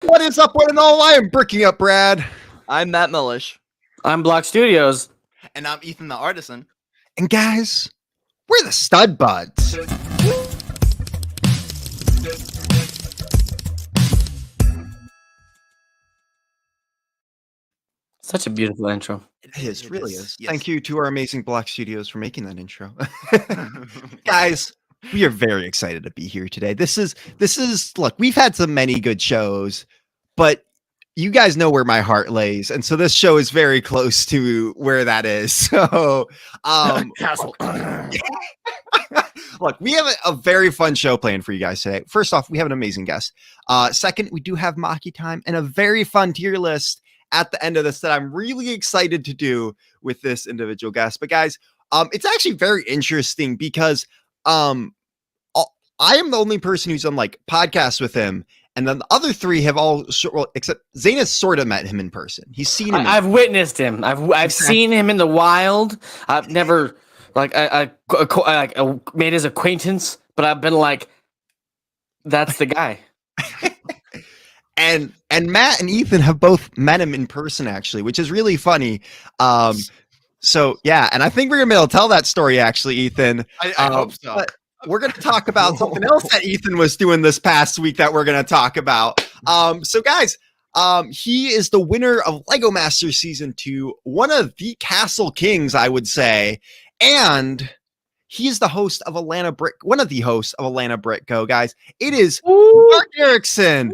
What is up, one and all? I am BrickingUpBrad. I'm Matt Mellish. I'm Block.studios. And I'm Ethan the Artisan. And guys, we're the Stud Buds. Such a beautiful intro. It is, It really is, is. yes. Thank you to our amazing Block Studios for making that intro. Guys, we are very excited to be here today. This is look, we've had so many good shows, but you guys know where my heart lays, and so this show is very close to where that is. So Castle. look, we have a very fun show planned for you guys today. First off, we have an amazing guest. Second, we do have Maki time and a very fun tier list at the end of this that I'm really excited to do with this individual guest. But guys, it's actually very interesting because I am the only person who's on like podcasts with him, and then the other three have all except Zane has sort of met him in person. He's seen him. I've witnessed him. I've seen him in the wild. I've never I made his acquaintance, but I've been like, that's the guy. And Matt and Ethan have both met him in person, actually, which is really funny. So yeah, and I think we're gonna be able to tell that story, actually, Ethan. I hope so. But we're gonna talk about something else that Ethan was doing this past week that we're gonna talk about. So guys, he is the winner of LEGO Masters Season 2, one of the Castle Kings, I would say, and he is the host of one of the hosts of Atlanta Brick Go, guys. It is Mark Erikson.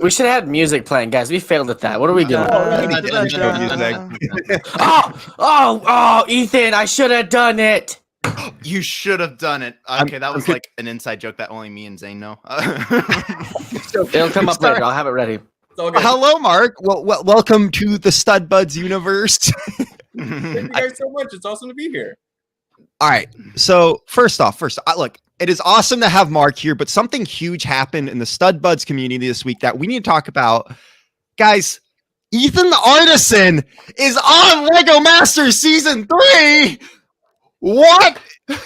We should have had music playing, guys. We failed at that. What are we doing? Oh, Ethan, I should have done it. You should have done it. Okay, that was like an inside joke that only me and Zane know. It'll come up later. I'll have it ready. Hello, Mark. Well, welcome to the Stud Buds universe. Thank you guys so much. It's awesome to be here. All right. So first off, look, it is awesome to have Mark here, but something huge happened in the Stud Buds community this week that we need to talk about. Guys, Ethan the Artisan is on LEGO Masters Season 3. What? We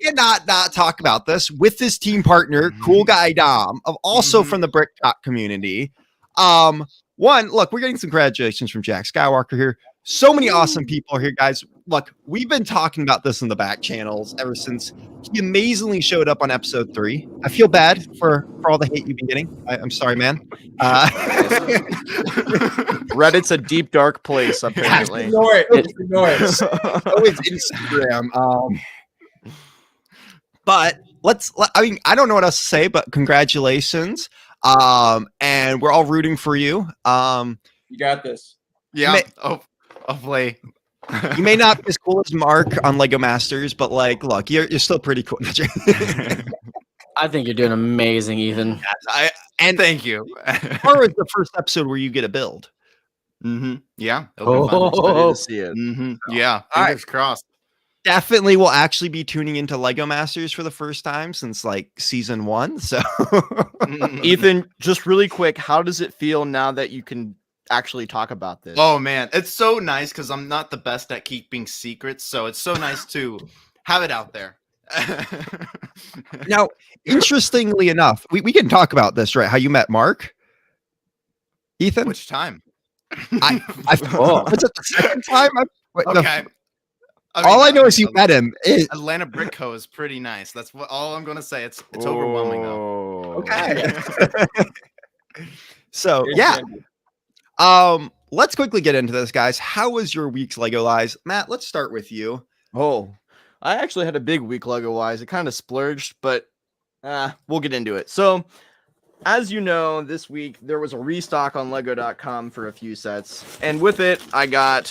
cannot not talk about this with his team partner, Cool Guy Dom, of also from the Brick Talk community. Look, we're getting some congratulations from Jack Skywalker here. So many awesome people here, guys. Look, we've been talking about this in the back channels ever since he amazingly showed up on episode 3. I feel bad for all the hate you've been getting. I'm sorry, man. Reddit's a deep, dark place, apparently. Ignore it. So it's Instagram. But I don't know what else to say, but congratulations. And we're all rooting for you. You got this. Yeah. Hopefully. You may not be as cool as Mark on LEGO Masters, but like, look, you're still pretty cool. I think you're doing amazing, Ethan. And Thank you. Or is the first episode where you get a build? Yeah. Ready to see it. Yeah. All Fingers crossed. Definitely will actually be tuning into LEGO Masters for the first time since like season 1. So Ethan, just really quick, how does it feel now that you can actually talk about this? Oh man, it's so nice because I'm not the best at keeping secrets, so it's so nice to have it out there. now, interestingly enough, we can talk about this, right? How you met Mark, Ethan? Which time? Was it the second time? Okay. All I know is you met him. Atlanta Brick Co is pretty nice. That's all I'm gonna say. It's overwhelming though. Okay. So yeah. Let's quickly get into this, guys. How was your week's LEGO Lies? Matt, let's start with you. Oh, I actually had a big week LEGO-wise. It kind of splurged, but we'll get into it. So, as you know, this week there was a restock on LEGO.com for a few sets, and with it, I got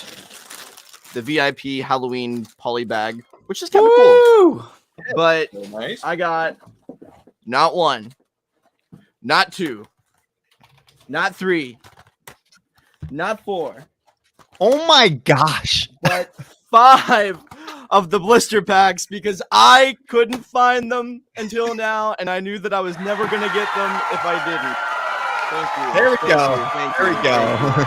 the VIP Halloween poly bag, which is kind of cool. But So nice. I got not 1, not 2, not 3, not 4, Oh my gosh. but 5 of the blister packs because I couldn't find them until now, and I knew that I was never going to get them if I didn't. Thank you. There we Thank go. you. Thank There you. we go.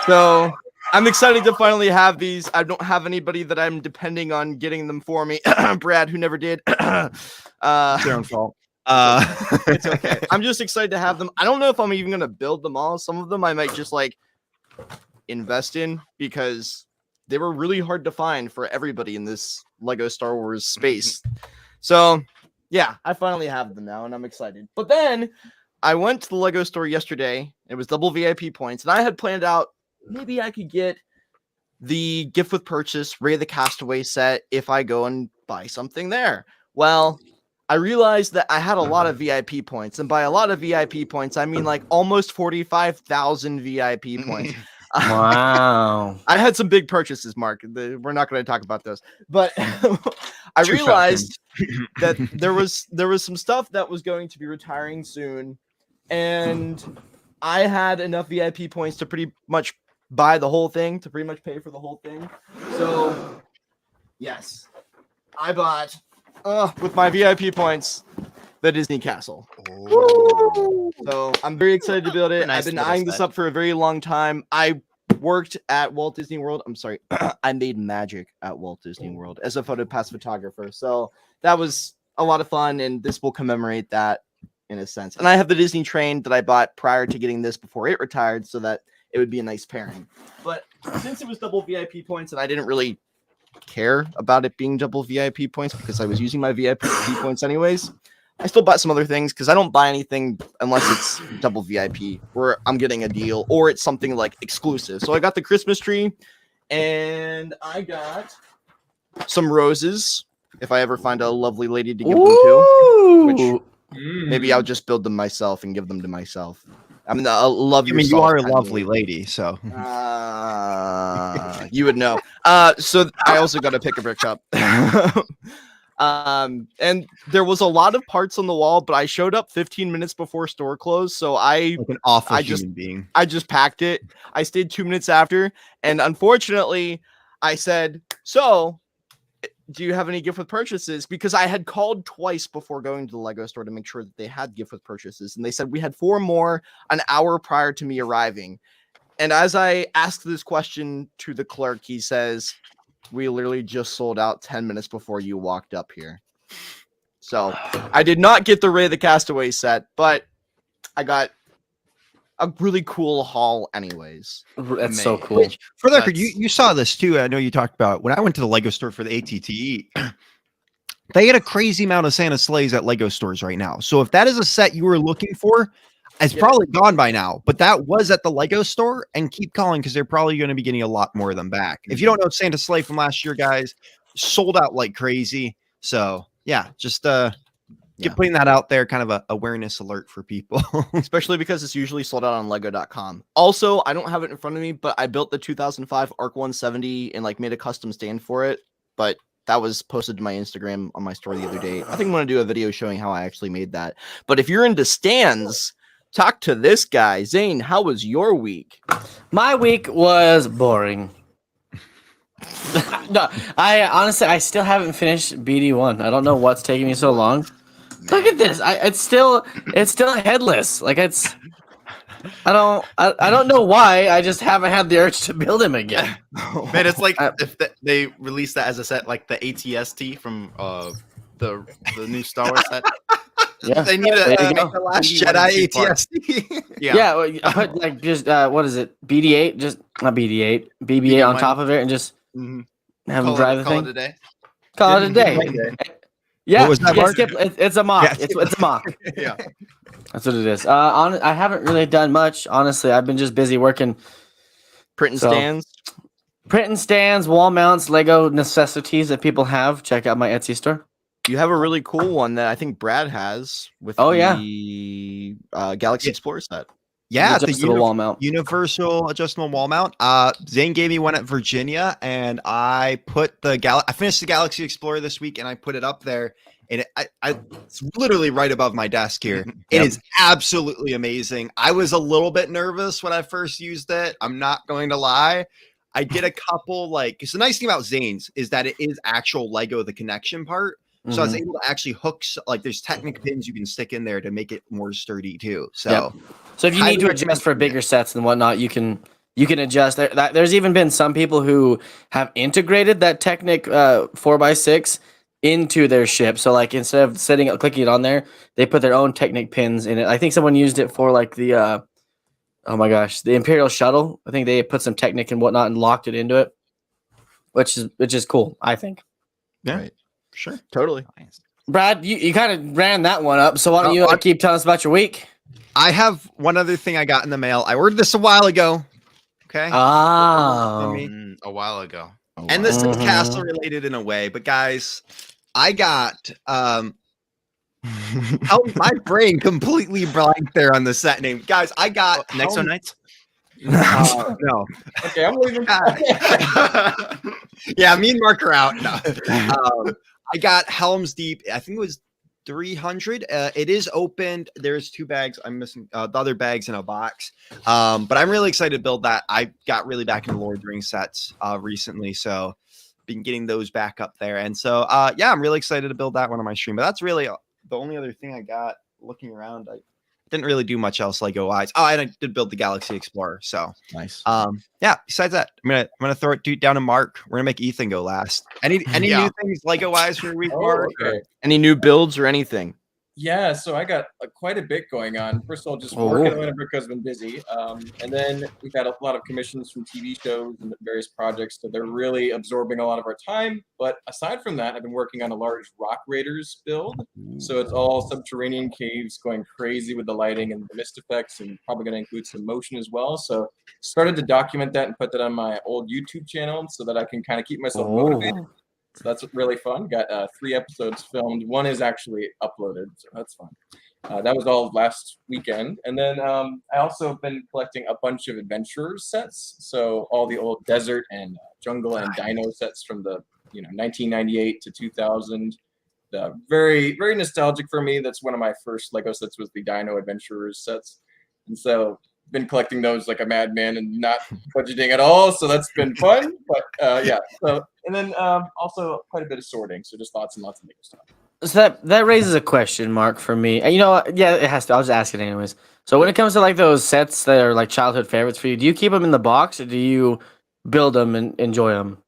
So I'm excited to finally have these. I don't have anybody that I'm depending on getting them for me. Brad, who never did. It's their own fault. It's okay. I'm just excited to have them. I don't know if I'm even gonna build them all. Some of them I might just like invest in because they were really hard to find for everybody in this Lego Star Wars space. So yeah, I finally have them now and I'm excited. But then I went to the Lego store yesterday. It was double VIP points, and I had planned out maybe I could get the gift with purchase Ray the Castaway set if I go and buy something there. Well, I realized that I had a lot of VIP points, and by a lot of VIP points, I mean like almost 45,000 VIP points. Wow. I had some big purchases, Mark. We're not going to talk about those, but I realized that there was some stuff that was going to be retiring soon, and I had enough VIP points to pretty much buy the whole thing, to pretty much pay for the whole thing. So, yes, I bought with my VIP points the Disney Castle. Oh. So I'm very excited to build it. Nice I've been little eyeing this set. up for a very long time. I worked at Walt Disney World. I'm sorry, I made magic at Walt Disney World as a PhotoPass photographer. So that was a lot of fun, and this will commemorate that in a sense. And I have the Disney train that I bought prior to getting this before it retired, so that it would be a nice pairing. But since it was double VIP points, and I didn't really care about it being double VIP points because I was using my VIP points anyways, I still bought some other things because I don't buy anything unless it's double VIP where I'm getting a deal or it's something like exclusive. So I got the Christmas tree and I got some roses if I ever find a lovely lady to give them to, which maybe I'll just build them myself and give them to myself. I mean, I love I mean, you are a lovely lady, so you would know. So I also got to pick a brick up. And there was a lot of parts on the wall, but I showed up 15 minutes before store closed, so like an awful I human being. I just packed it. I stayed 2 minutes after, and unfortunately, I said, "So, do you have any gift with purchases?" Because I had called twice before going to the Lego store to make sure that they had gift with purchases, and they said we had 4 more an hour prior to me arriving. And as I asked this question to the clerk, he says, "We literally just sold out 10 minutes before you walked up here." So I did not get the Ray the Castaway set, but I got a really cool haul anyways. That's so cool. Which, for the record, you saw this too. I know you talked about when I went to the Lego store for the ATTE. They had a crazy amount of Santa sleighs at Lego stores right now. So if that is a set you were looking for, it's probably gone by now. But that was at the Lego store, and keep calling because they're probably going to be getting a lot more of them back. If you don't know Santa sleigh from last year, guys, sold out like crazy. So yeah, just putting that out there, kind of a awareness alert for people. Especially because it's usually sold out on Lego.com. Also, I don't have it in front of me, but I built the 2005 ARC 170 and like made a custom stand for it. But that was posted to my Instagram on my story the other day. I think I'm going to do a video showing how I actually made that. But if you're into stands, talk to this guy. Zane, how was your week? My week was boring. No, I honestly, I still haven't finished BD1. I don't know what's taking me so long. Look at this. It's still headless. Like I don't know why. I just haven't had the urge to build him again. Man, it's like if they released that as a set, like the ATST from the new Star Wars set. Yeah, They need there you to go. make the Last BD1 Jedi and 2 parts. ATSD. Yeah, well, put like just what is it? BD8, just not BD8, BB8 on BD1. top of it, and just Mhm. have him drive the Call thing. it a day. Call it a day. Yeah, What was that, yeah, Mark? Skip, it's a mock. Yeah, It's a mock. Yeah. That's what it is. I haven't really done much, honestly. I've been just busy working, Printing So- stands. printing stands, wall mounts, Lego necessities that people have. Check out my Etsy store. You have a really cool one that I think Brad has with the Galaxy Explorer set. Yeah, the Adjustable wall mount. universal adjustable wall mount. Zane gave me one at Virginia, and I put I finished the Galaxy Explorer this week, and I put it up there, and it's literally right above my desk here. It is absolutely amazing. I was a little bit nervous when I first used it. I'm not going to lie. I did a couple because the nice thing about Zane's is that it is actual Lego the connection part. So I was able to actually hook there's Technic pins you can stick in there to make it more sturdy too. So. So if you need to adjust for bigger sets and whatnot, you can you can adjust. There's even been some people who have integrated that Technic 4x6 into their ship. So like instead of clicking it on there, they put their own Technic pins in it. I think someone used it for like the oh my gosh, the Imperial shuttle. I think they put some Technic and whatnot and locked it into it, which is cool, I think. Yeah, Right. sure. Totally. Nice. Brad, you kind of ran that one up, so why don't you keep telling us about your week? I have one other thing I got in the mail. I ordered this a while ago. Okay. Oh. A while ago. And this is Mhm. castle related in a way, but guys, I got my brain completely blanked there on the set name. Guys, I got Nexo Knights. no. Okay, I'm leaving. Yeah, me and Mark are out. No. I got Helm's Deep. I think it was 300. It is opened. There's 2 bags. I'm missing the other bags in a box. But I'm really excited to build that. I got really back into Lord of the Rings sets recently, so been getting those back up there. And so yeah, I'm really excited to build that one on my stream. But that's really the only other thing I got. Looking around, I didn't really do much else Lego wise. Oh, and I did build the Galaxy Explorer. So Nice. yeah, besides that, I'm gonna throw it down to Mark. We're gonna make Ethan go last. Any Yeah. new things Lego wise for your week, Oh, Mark? okay. Any new builds or anything? Yeah, so I got quite a bit going on. First of all, just working on it because I've been busy. And then we've had a lot of commissions from TV shows and various projects, so they're really absorbing a lot of our time. But aside from that, I've been working on a large Rock Raiders build. So it's all subterranean caves going crazy with the lighting and the mist effects, and probably going to include some motion as well. So started to document that and put that on my old YouTube channel so that I can kind of keep myself motivated. So that's really fun. Got 3 episodes filmed. 1 is actually uploaded, so that's fun. That was all last weekend. And then I also have been collecting a bunch of adventurers sets. So all the old desert and jungle and dino sets from the 1998 to 2000. Very, very nostalgic for me. That's one of my first Lego sets was the Dino Adventurers sets. And so been collecting those like a madman and not budgeting at all, so that's been fun. But yeah, so and then also quite a bit of sorting, so just lots and lots of Lego stuff. So that raises a question mark for me. And yeah, it has to. I'll just ask it anyways. So when it comes to like those sets that are like childhood favorites for you, do you keep them in the box or do you build them and enjoy them?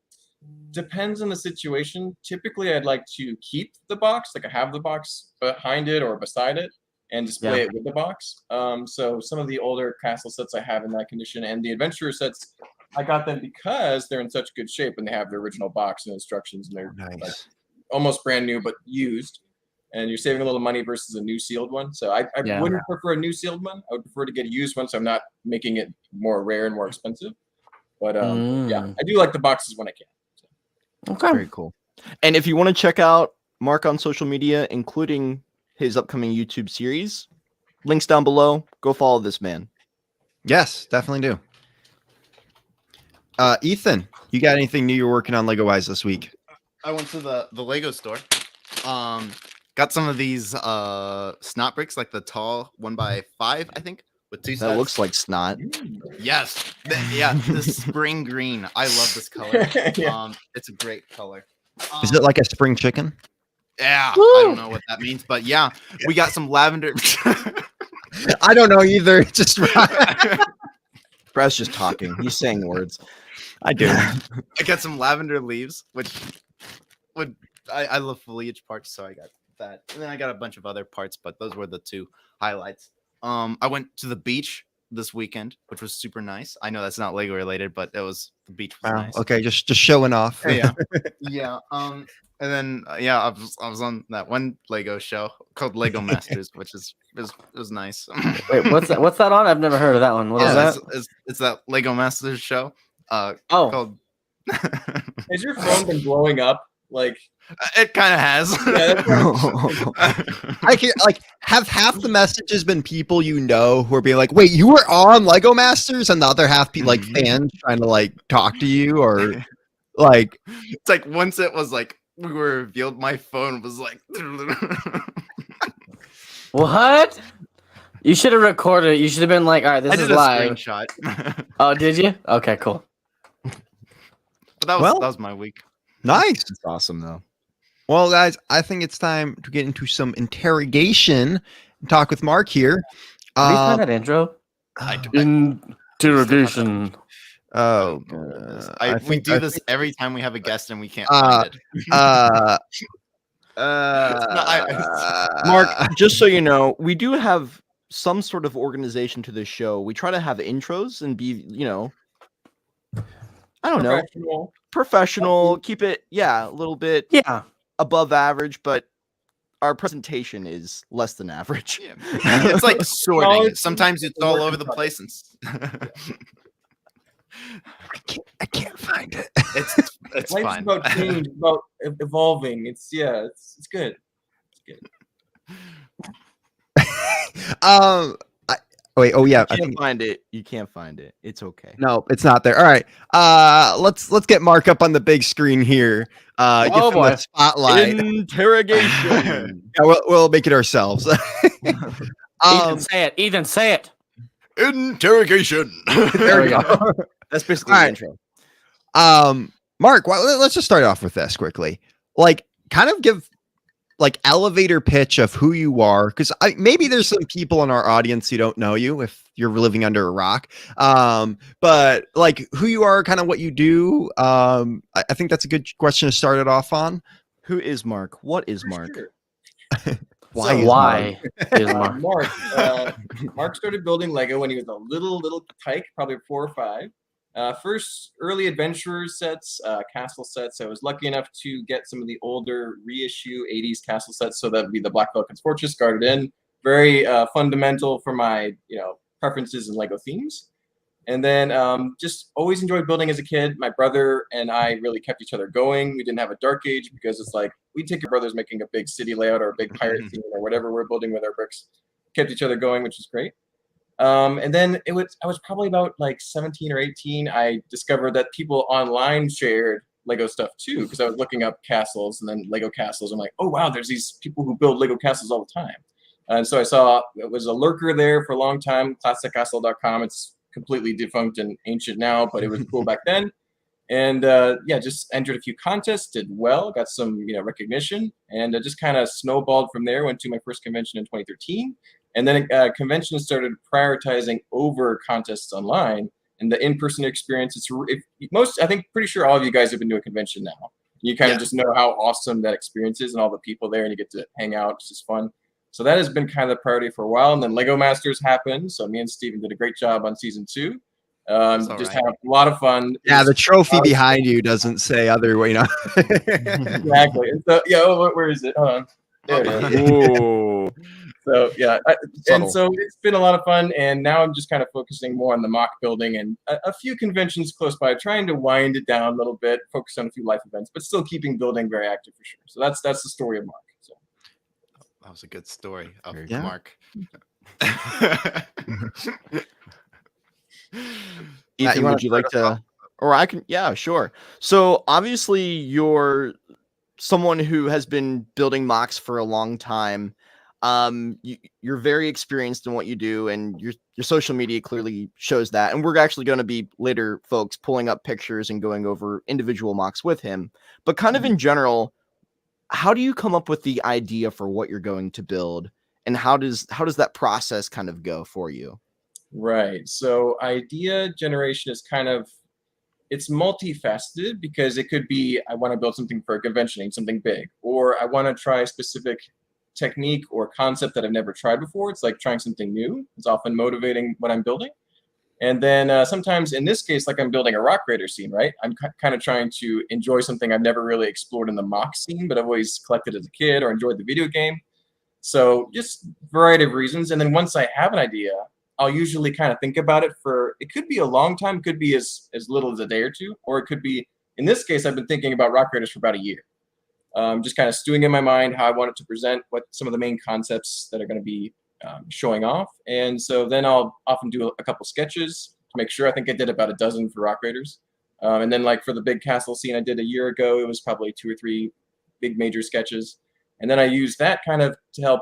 Depends on the situation. Typically, I'd like to keep the box, like I have the box behind it or beside it, and display it with the box. So some of the older castle sets I have in that condition, and the adventurer sets, I got them because they're in such good shape and they have the original box and instructions, and they're like almost brand new but used. And you're saving a little money versus a new sealed one. So I wouldn't prefer a new sealed one. I would prefer to get a used one, so I'm not making it more rare and more expensive. But yeah, I do like the boxes when I can. So. Okay. Very cool. And if you want to check out Mark on social media, including his upcoming YouTube series, links down below. Go follow this man. Yes, definitely do. Ethan, you got anything new you're working on Lego wise this week? I went to the Lego store. Got some of these snot bricks, like the tall 1x5, I think, with 2 sets. That looks like snot. Yes. Yeah, the spring green. I love this color. Yeah. It's a great color. Is it like a spring chicken? Yeah, I don't know what that means, but yeah, we got some lavender. I don't know either. Just Brad's just talking. He's saying words. I do. I got some lavender leaves, which I love foliage parts, so I got that. And then I got a bunch of other parts, but those were the 2 highlights. I went to the beach this weekend, which was super nice. I know that's not Lego related, but the beach was nice. Okay, just showing off. Yeah. Yeah. And then I was on that one Lego show called Lego Masters, which was nice. Wait, what's that? What's that on? I've never heard of that one. What is that? It's that Lego Masters show. Oh, Has your phone been blowing up? Like it kind of has. I can have half the messages been people who are being like, "Wait, you were on Lego Masters," and the other half be like fans trying to like talk to you or like. It's like once it was like we were revealed, my phone was like. what? You should have recorded it. You should have been like, "All right, this is live." Screenshot. Oh, did you? Okay, cool. But that was my week. Nice. It's awesome though. Well, guys, I think it's time to get into some interrogation and talk with Mark here. Did you find that intro? I Interrogation. Oh, We do this every time we have a guest and we can't Uh, find it. Mark, just so you know, we do have some sort of organization to this show. We try to have intros and be, I don't know, professional, keep it, a little bit above average, but our presentation is less than average. Yeah. It's like sorting. Sometimes it's all over the place. And I can't find it. It's Life's fine. about change, about evolving. It's good. It's good. Wait. Oh yeah. You can't find it. You can't find it. It's okay. No, it's not there. All right. Let's get Mark up on the big screen here. Get him the spotlight. Interrogation. Yeah, we'll make it ourselves. Ethan, say it. Ethan, say it. Interrogation. There we go. That's basically the intro. Mark, let's just start off with this quickly. Like, kind of give like elevator pitch of who you are, because maybe there's some people in our audience who don't know you if you're living under a rock. But like who you are, kind of what you do. I think that's a good question to start it off on. Who is Mark? What is Mark? Sure. Why is Mark? Mark started building Lego when he was a little tyke, probably 4 or 5. First early adventurer sets, castle sets. I was lucky enough to get some of the older reissue 80s castle sets. So that would be the Black Falcon's Fortress, Guarded In. Very fundamental for my preferences and Lego themes. And then just always enjoyed building as a kid. My brother and I really kept each other going. We didn't have a dark age because it's like we take your brothers making a big city layout or a big pirate theme or whatever we're building with our bricks. Kept each other going, which is great. And then I was probably about like 17 or 18. I discovered that people online shared Lego stuff too, because I was looking up castles and then Lego castles. I'm like, oh wow, there's these people who build Lego castles all the time. And so I saw it was a lurker there for a long time, classiccastle.com. It's completely defunct and ancient now, but it was cool back then. And just entered a few contests, did well, got some recognition, and just kind of snowballed from there. Went to my first convention in 2013. And then conventions started prioritizing over contests online, and the in-person experience. I think pretty sure all of you guys have been to a convention now. You kind of just know how awesome that experience is and all the people there, and you get to hang out. It's just fun. So that has been kind of the priority for a while. And then Lego Masters happened. So me and Steven did a great job on season 2. Just had a lot of fun. Yeah, the trophy behind you doesn't say other way. Exactly. And so where is it? Hold on. There it is. Ooh. So and so it's been a lot of fun, and now I'm just kind of focusing more on the mock building and a few conventions close by, trying to wind it down a little bit, focus on a few life events, but still keeping building very active for sure. So that's the story of Mark. So that was a good story of Ethan, Mark. would you like to, or I can? Yeah, sure. So obviously you're someone who has been building mocks for a long time. You're very experienced in what you do, and your social media clearly shows that. And we're actually going to be later, folks, pulling up pictures and going over individual mocks with him. But kind of in general, how do you come up with the idea for what you're going to build, and how does that process kind of go for you? Right. So idea generation is it's multifaceted, because it could be I want to build something for a convention, something big, or I want to try a specific technique or concept that I've never tried before. It's like trying something new. It's often motivating what I'm building. And then sometimes in this case, like I'm building a Rock Raider scene, right? I'm kind of trying to enjoy something I've never really explored in the mock scene, but I've always collected as a kid or enjoyed the video game. So just a variety of reasons. And then once I have an idea, I'll usually kind of think about it it could be a long time, could be as little as a day or two, or it could be, in this case, I've been thinking about Rock Raiders for about a year. Just kind of stewing in my mind how I want it to present, what some of the main concepts that are going to be showing off. And so then I'll often do a couple sketches to make sure. I think I did about a dozen for Rock Raiders. And then like for the big castle scene I did a year ago, it was probably 2 or 3 big major sketches. And then I use that kind of to help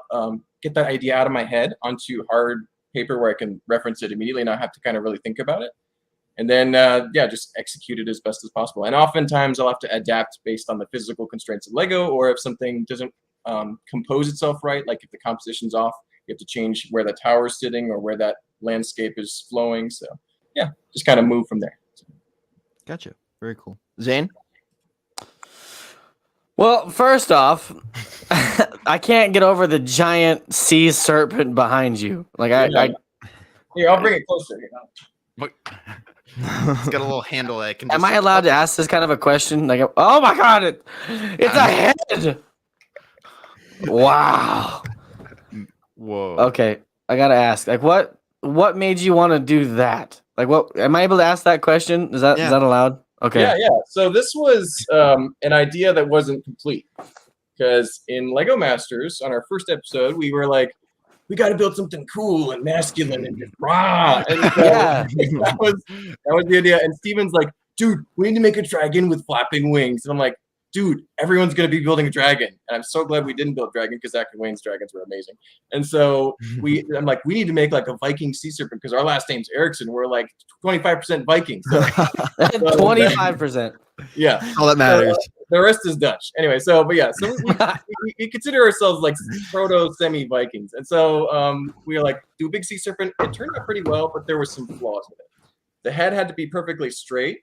get that idea out of my head onto hard paper where I can reference it immediately and not have to kind of really think about it. And then, just execute it as best as possible. And oftentimes I'll have to adapt based on the physical constraints of Lego, or if something doesn't compose itself right, like if the composition's off, you have to change where the tower's sitting or where that landscape is flowing. So, just kind of move from there. Gotcha. Very cool. Zane? Well, first off, I can't get over the giant sea serpent behind you. Like Here, I'll bring it closer. What? It's got a little handle that can. am I allowed to ask this kind of a question? Like, oh my god, it's a head. Wow. Whoa. Okay, I gotta ask. Like, what made you want to do that? Like, what am I able to ask that question? Is that allowed? Okay. Yeah. So this was an idea that wasn't complete because in Lego Masters on our first episode we were like, we got to build something cool and masculine and just rah. And so that was the idea. And Steven's like, dude, we need to make a dragon with flapping wings. And I'm like, dude, everyone's going to be building a dragon. And I'm so glad we didn't build dragon because Zach and Wayne's dragons were amazing. And so I'm like, we need to make like a Viking sea serpent because our last name's Erikson. We're like 25% Vikings. So, 25%. Yeah. All that matters. So, the rest is Dutch. Anyway, so we consider ourselves like proto semi-Vikings. And so we were like, do a big sea serpent. It turned out pretty well, but there were some flaws with it. The head had to be perfectly straight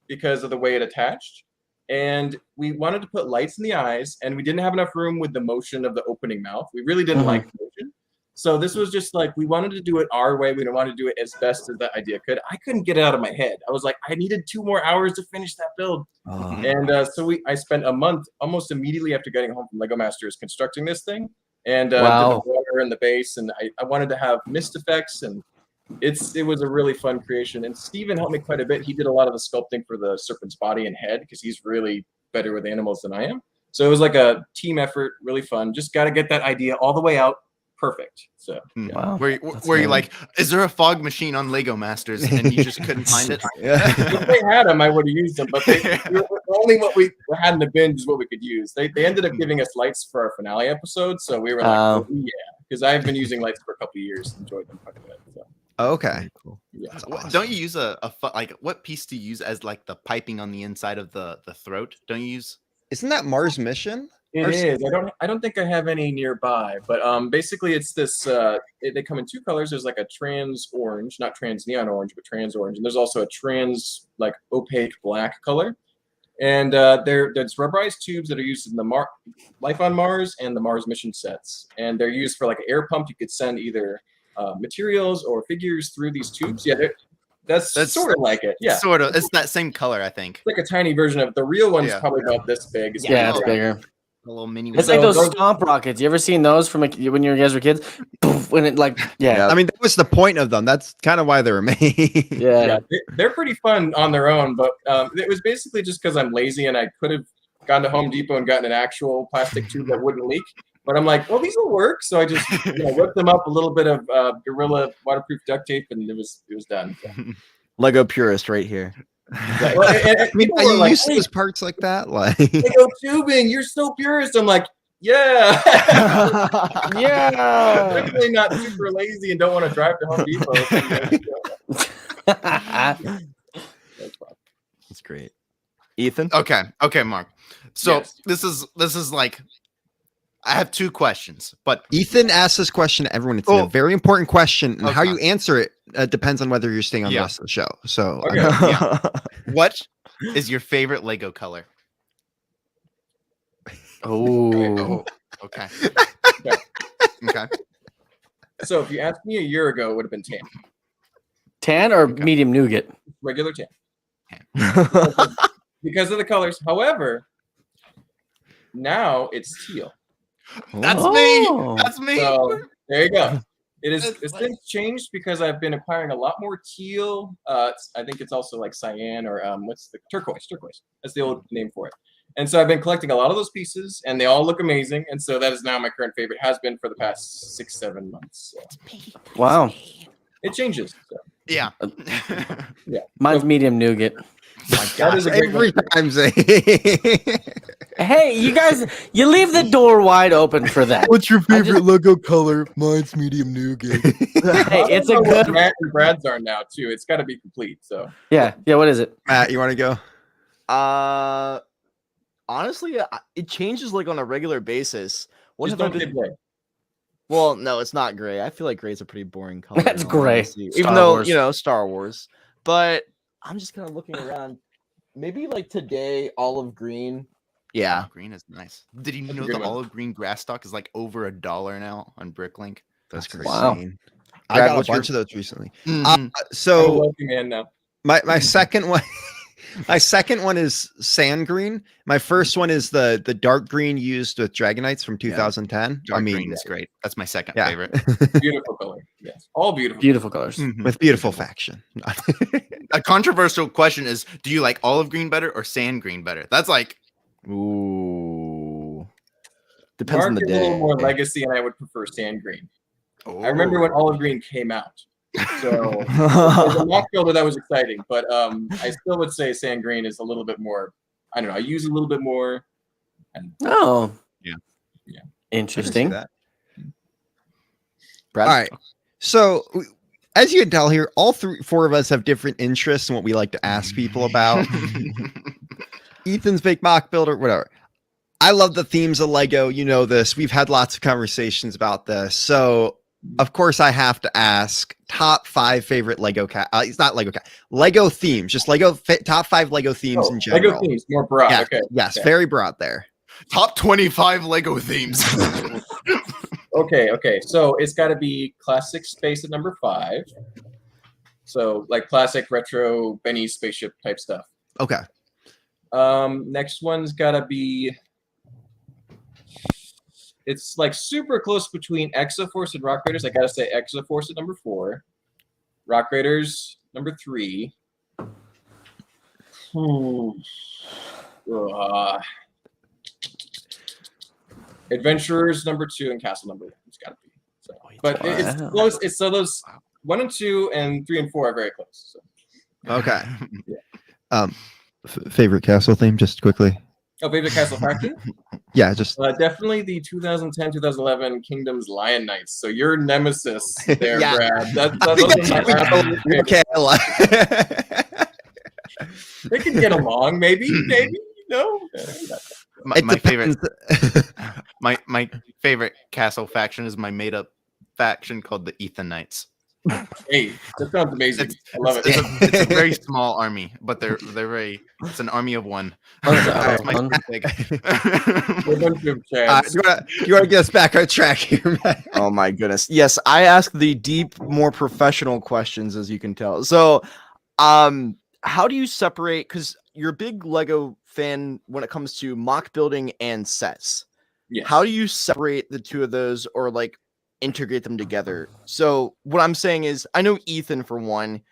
because of the way it attached. And we wanted to put lights in the eyes, and we didn't have enough room with the motion of the opening mouth. We really didn't like motion. So this was just like, we wanted to do it our way. We didn't want to do it as best as that idea could. I couldn't get it out of my head. I was like, I needed 2 more hours to finish that build. And so I spent a month almost immediately after getting home from Lego Masters constructing this thing. And did the water and the base. And I wanted to have mist effects, and it was a really fun creation. And Steven helped me quite a bit. He did a lot of the sculpting for the serpent's body and head because he's really better with animals than I am. So it was like a team effort, really fun. Just got to get that idea all the way out perfect. So wow. Were you like, is there a fog machine on Lego Masters, and you just couldn't find it? If they had them, I would have used them, but only what we had in the bins is what we could use. They ended up giving us lights for our finale episode, so we were like, oh, yeah, because I've been using lights for a couple of years, enjoyed them quite a bit. So. Okay. Cool. Yeah. Awesome. Don't you use like what piece do you use as like the piping on the inside of the throat? Don't you use? Isn't that Mars mission? It is. I don't think I have any nearby, but basically it's this. They come in 2 colors. There's like a trans orange, not trans neon orange, but trans orange, and there's also a trans like opaque black color. And there's rubberized tubes that are used in the Life on Mars and the Mars mission sets, and they're used for like an air pump. You could send either materials or figures through these tubes. Yeah, that's sort of like it. Yeah, sort of. It's that same color, I think. It's like a tiny version of it. The real one's probably about this big. Yeah, it's bigger. A little mini. It's like those stomp rockets. You ever seen those from like, when you guys were kids? Poof, when it like I mean, that was the point of them. That's kind of why they were made. Yeah, they're pretty fun on their own, but it was basically just because I'm lazy and I could have gone to Home Depot and gotten an actual plastic tube that wouldn't leak. But I'm like, well, these will work. So I just whipped them up a little bit of Gorilla waterproof duct tape, and it was done. So. Lego purist right here. Well, I mean, are you used to those parts like that? Like Lego tubing, you're so purist. I'm like, yeah. Yeah. Definitely not super lazy and don't want to drive to Home Depot. That's great. Ethan? Okay, Mark. So Yes. this is like, I have 2 questions, but Ethan asks this question to everyone. It's a very important question, and how Okay. you answer it depends on whether you're staying on the rest of the show. So, Okay. what is your favorite Lego color? Oh. Okay. Okay. So if you asked me a year ago, it would have been tan. Tan or medium nougat? Regular tan. Because of the colors. However, now it's teal. That's Oh. me. That's me. So there you go. It's since changed because I've been acquiring a lot more teal. I think it's also like cyan or what's the turquoise? Turquoise. That's the old name for it. And so I've been collecting a lot of those pieces, and they all look amazing. And so that is now my current favorite. Has been for the past 6-7 months. So. Wow. It changes. So. Yeah. Yeah. Mine's medium nougat. That is a great every one. time say, Hey, you guys, you leave the door wide open for that. What's your favorite Lego color? Mine's medium nougat. Hey, it's a I don't know what good. Matt and Brad's are now too. It's got to be complete. So Yeah. What is it? Matt, you want to go? Honestly, it changes like on a regular basis. What just have I don't been? get gray. Well, no, it's not gray. I feel like gray's a pretty boring color. That's in all gray. honesty. Star Even though Wars. Star Wars. But I'm just kind of looking around. maybe like today, olive green. Yeah, green is nice. Did you That's a know good the one. olive green grass stock is like over $1 now on BrickLink? That's crazy. Wow. insane. I Brad, got a what's your- bunch of those recently. Mhm. I'm a So wealthy man now. my second one, my second one is sand green. My first one is the dark green used with Dragonites from 2010. Dark I mean, green is great. That's my second yeah, favorite. Beautiful color. Yes, all beautiful. Beautiful colors. Mhm. with beautiful faction. A controversial question is: do you like olive green better or sand green better? That's like Ooh. Depends Mark on the is a little day. more legacy, and I would prefer sand green. oh. I remember when olive green came out. So as a mock builder, that was exciting, but I still would say sand green is a little bit more. I don't know. I use a little bit more. And Oh. Yeah. Yeah. Interesting. That. Brad? All right. So as you can tell here, all four of us have different interests in what we like to ask people about. Ethan's big mock builder, whatever. I love the themes of Lego. You know this. We've had lots of conversations about this. So of course I have to ask top 5 favorite Lego it's not Lego themes, just top 5 Lego themes in general. Lego themes, more broad. Yeah, Okay. yes, Okay. very broad there. Top 25 Lego themes. Okay. So it's got to be classic space at number 5. So like classic retro Benny spaceship type stuff. Okay. Next one's got to be. It's like super close between Exoforce and Rock Raiders. I gotta say Exoforce at number 4, Rock Raiders number 3. Adventurers number 2 and Castle number 1. It's gotta be. So, but it's Wow. close. It's so those 1 and 2 and 3 and 4 are very close. So. Okay. Yeah. Favorite castle theme, just quickly. Oh, favorite Castle faction? Yeah, just Definitely the 2010-2011 Kingdom's Lion Knights. So your nemesis there, Yeah. Brad. That's I think those are that's my absolute favorite. okay. They can get along, maybe. No. my favorite my favorite castle faction is my made up faction called the Ethan Knights. Hey, that sounds amazing. I love it. It's a very small army, but they're very. It's an army of one. That's my pick. We're a bunch of Do chads. you want to get us back on track here, Matt? Oh my goodness. Yes, I ask the deep, more professional questions, as you can tell. So, how do you separate? Because you're a big Lego fan when it comes to mock building and sets. Yes. How do you separate the two of those, or like integrate them together? So what I'm saying is, I know Ethan, for one,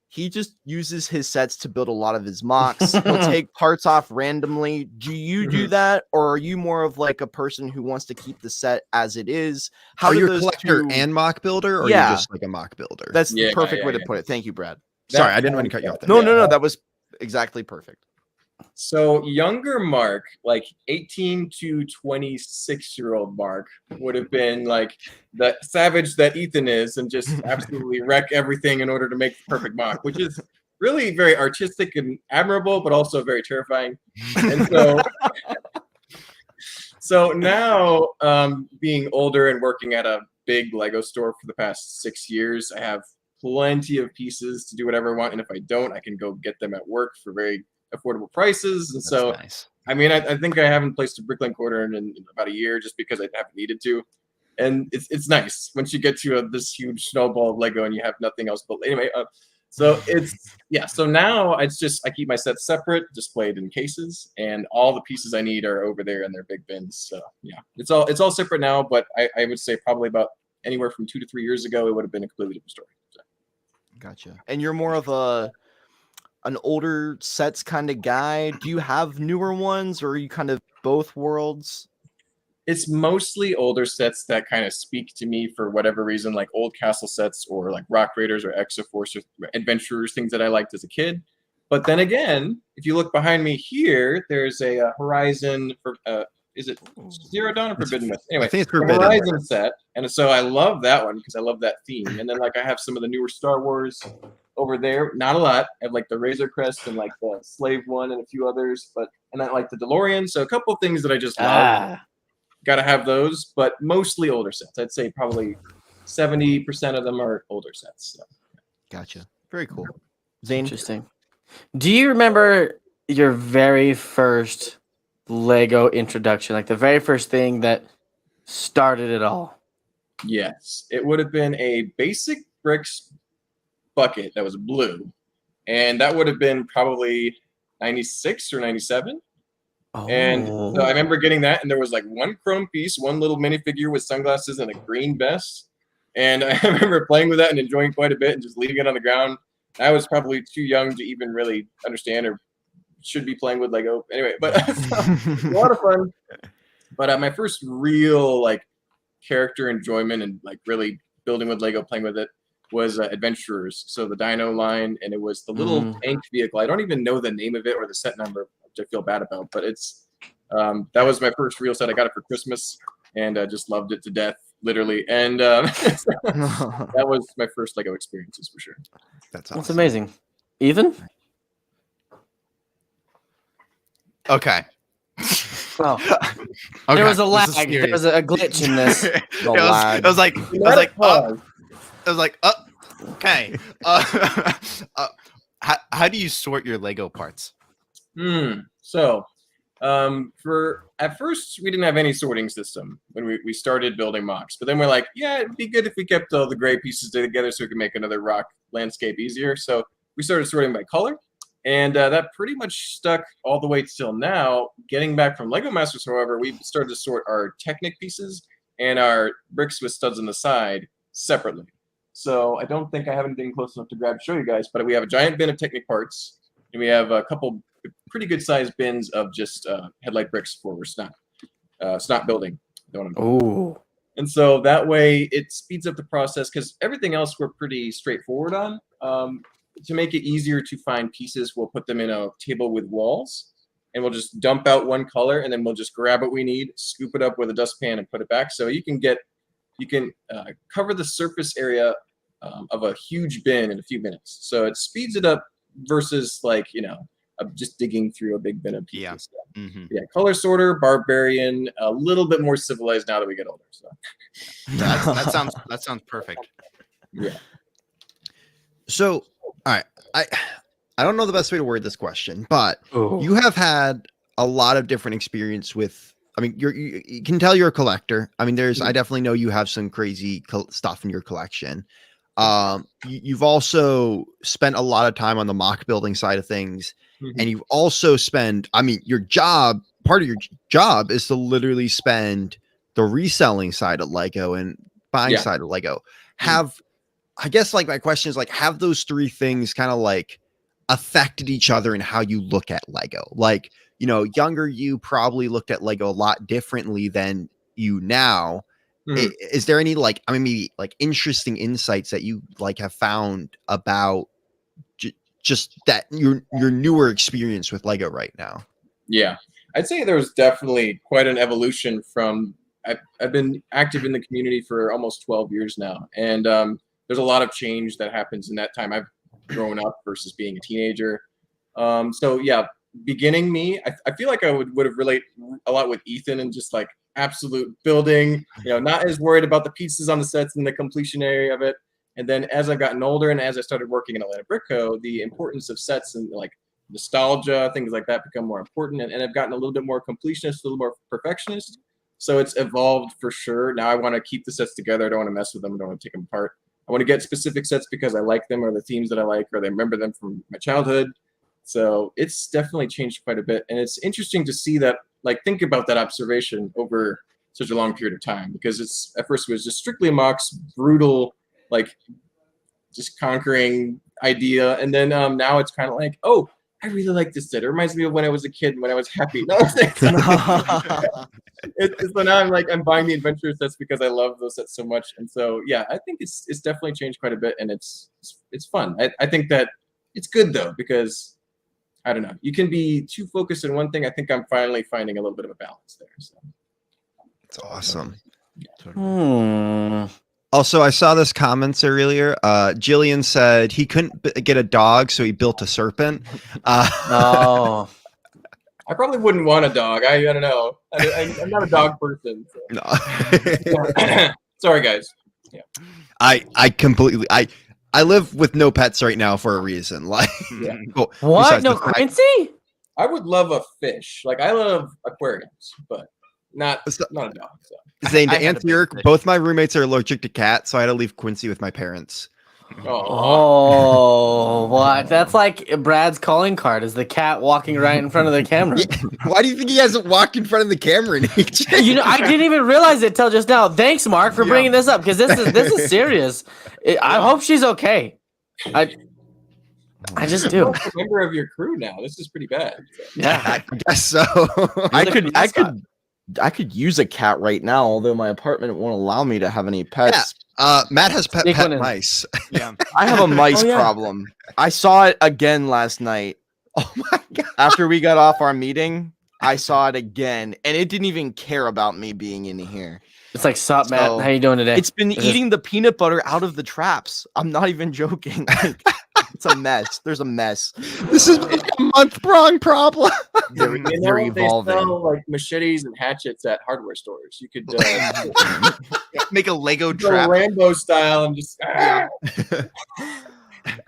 he just uses his sets to build a lot of his mocks. He'll take parts off randomly. Do you do that, or are you more of like a person who wants to keep the set as it is? How Are do you a those collector two- and mock builder, or are Yeah. you just like a mock builder? That's the Yeah, perfect way yeah. to put it. Thank you, Brad. Sorry, I didn't want to cut you off there. No, Yeah. no, that was exactly perfect. So younger Mark, like 18 to 26-year-old Mark, would have been like the savage that Ethan is and just absolutely wreck everything in order to make the perfect mock, which is really very artistic and admirable, but also very terrifying. And so now, being older and working at a big Lego store for the past 6 years, I have plenty of pieces to do whatever I want. And if I don't, I can go get them at work for very affordable prices. And That's so, nice. I mean, I think I haven't placed a BrickLink order in about a year just because I haven't needed to. And it's nice once you get to this huge snowball of Lego and you have nothing else. But anyway, so so now it's just, I keep my sets separate, displayed in cases, and all the pieces I need are over there in their big bins. So yeah, it's all separate now, but I would say probably about anywhere from 2 to 3 years ago, it would have been a completely different story. So. Gotcha. And you're more of an older sets kind of guy. Do you have newer ones, or are you kind of both worlds? It's mostly older sets that kind of speak to me for whatever reason, like old castle sets or like Rock Raiders or Exoforce or Adventurers, things that I liked as a kid. But then again, if you look behind me here, there's a Horizon for is it Zero Dawn or Forbidden West? Anyway, I think it's the Forbidden. Horizon set, and so I love that one because I love that theme. And then like I have some of the newer Star Wars over there. Not a lot. I have like the Razor Crest and like the Slave one and a few others, and I like the DeLorean. So a couple of things that I just love. Got to have those, but mostly older sets. I'd say probably 70% of them are older sets. So. Gotcha. Very cool. Zane? Interesting. Do you remember your very first Lego introduction? Like the very first thing that started it all? Yes, it would have been a basic bricks bucket that was blue, and that would have been probably 96 or 97. And so I remember getting that, and there was like one chrome piece, one little minifigure with sunglasses and a green vest. And I remember playing with that and enjoying quite a bit and just leaving it on the ground. I was probably too young to even really understand or should be playing with Lego. Anyway, but a lot of fun. But my first real like character enjoyment and like really building with Lego, playing with it, was Adventurers. So the Dino line, and it was the little tank vehicle. I don't even know the name of it or the set number, which I feel bad about, but it's that was my first real set. I got it for Christmas and just loved it to death, literally. And that was my first Lego experiences for sure. That's awesome. That's amazing. Ethan? Okay. Oh, Okay, there was a this lag. is There serious. was a glitch in this. It was like, okay. How do you sort your Lego parts? So, for at first we didn't have any sorting system when we started building MOCs, but then we're like, yeah, it'd be good if we kept all the gray pieces together so we could make another rock landscape easier. So we started sorting by color, and that pretty much stuck all the way till now. Getting back from Lego Masters, however, we started to sort our Technic pieces and our bricks with studs on the side separately. So I don't think I have anything close enough to grab to show you guys, but we have a giant bin of Technic parts, and we have a couple pretty good sized bins of just headlight bricks for snot building. Ooh. And so that way it speeds up the process, because everything else we're pretty straightforward on. To make it easier to find pieces, we'll put them in a table with walls, and we'll just dump out one color, and then we'll just grab what we need, scoop it up with a dustpan, and put it back. So you can cover the surface area of a huge bin in a few minutes. So it speeds it up versus like, just digging through a big bin of pieces. Yeah, color sorter, barbarian, a little bit more civilized now that we get older. So that sounds perfect. Yeah. So, all right, I don't know the best way to word this question, but Ooh. you have had a lot of different experience with. I mean, you can tell you're a collector. I mean, I definitely know you have some crazy stuff in your collection. You've also spent a lot of time on the mock building side of things, and you've also spent. I mean, part of your job is to literally spend the reselling side of Lego and buying side of Lego. I guess like my question is like, have those three things kind of like affected each other in how you look at Lego? Like, younger you probably looked at Lego a lot differently than you now. Is there any maybe like interesting insights that you like have found about just that your newer experience with Lego right now? Yeah, I'd say there was definitely quite an evolution from. I've been active in the community for almost 12 years now, and there's a lot of change that happens in that time. I've grown up versus being a teenager. So yeah, beginning me, I feel like I would have relate a lot with Ethan, and just like absolute building, not as worried about the pieces on the sets and the completion area of it. And then as I've gotten older and as I started working in Atlanta Brick Co., the importance of sets and like nostalgia, things like that become more important. And I've gotten a little bit more completionist, a little more perfectionist. So it's evolved for sure. Now I want to keep the sets together. I don't want to mess with them. I don't want to take them apart. I want to get specific sets because I like them, or the themes that I like, or I remember them from my childhood. So it's definitely changed quite a bit. And it's interesting to see that, like, think about that observation over such a long period of time, because at first it was just strictly a MOC's brutal, like just conquering idea. And then now it's kind of like, oh, I really like this set. It reminds me of when I was a kid, when I was happy. No, so now I'm buying the adventure sets because I love those sets so much. And so, yeah, I think it's definitely changed quite a bit, and it's fun. I think that it's good though, because I don't know, you can be too focused on one thing. I think I'm finally finding a little bit of a balance there. So it's awesome. Yeah. Also, I saw this comments earlier. Jillian said he couldn't get a dog, so he built a serpent. Oh. I probably wouldn't want a dog. I don't know. I'm not a dog person. So. No. Sorry, guys. Yeah. I completely. I live with no pets right now for a reason. Like, Yeah. well, What? besides No the fact- Quincy? I would love a fish. Like I love aquariums, but not a dog. So. Zane, to I had a answer big your, fish. both my roommates are allergic to cats, so I had to leave Quincy with my parents. Oh, what? That's like Brad's calling card is the cat walking right in front of the camera. Why do you think he hasn't walked in front of the camera in AJ? You know, I didn't even realize it till just now. Thanks, Mark, for bringing this up because this is serious. I hope she's okay. I just do. I'm a member of your crew now. This is pretty bad. Yeah. I guess so. I could use a cat right now, although my apartment won't allow me to have any pets. Matt has pet Sneak one in. mice. Yeah. I have a mice Oh, yeah. problem. I saw it again last night. Oh my god. After we got off our meeting, I saw it again, and it didn't even care about me being in here. It's like, sup, Matt? So, How you doing today? It's been eating the peanut butter out of the traps. I'm not even joking. Like, it's a mess. There's a mess. This is a month-long problem. They're, You know, they're they evolving. sell like machetes and hatchets at hardware stores. You could Make a Lego go trap. Rambo style and just.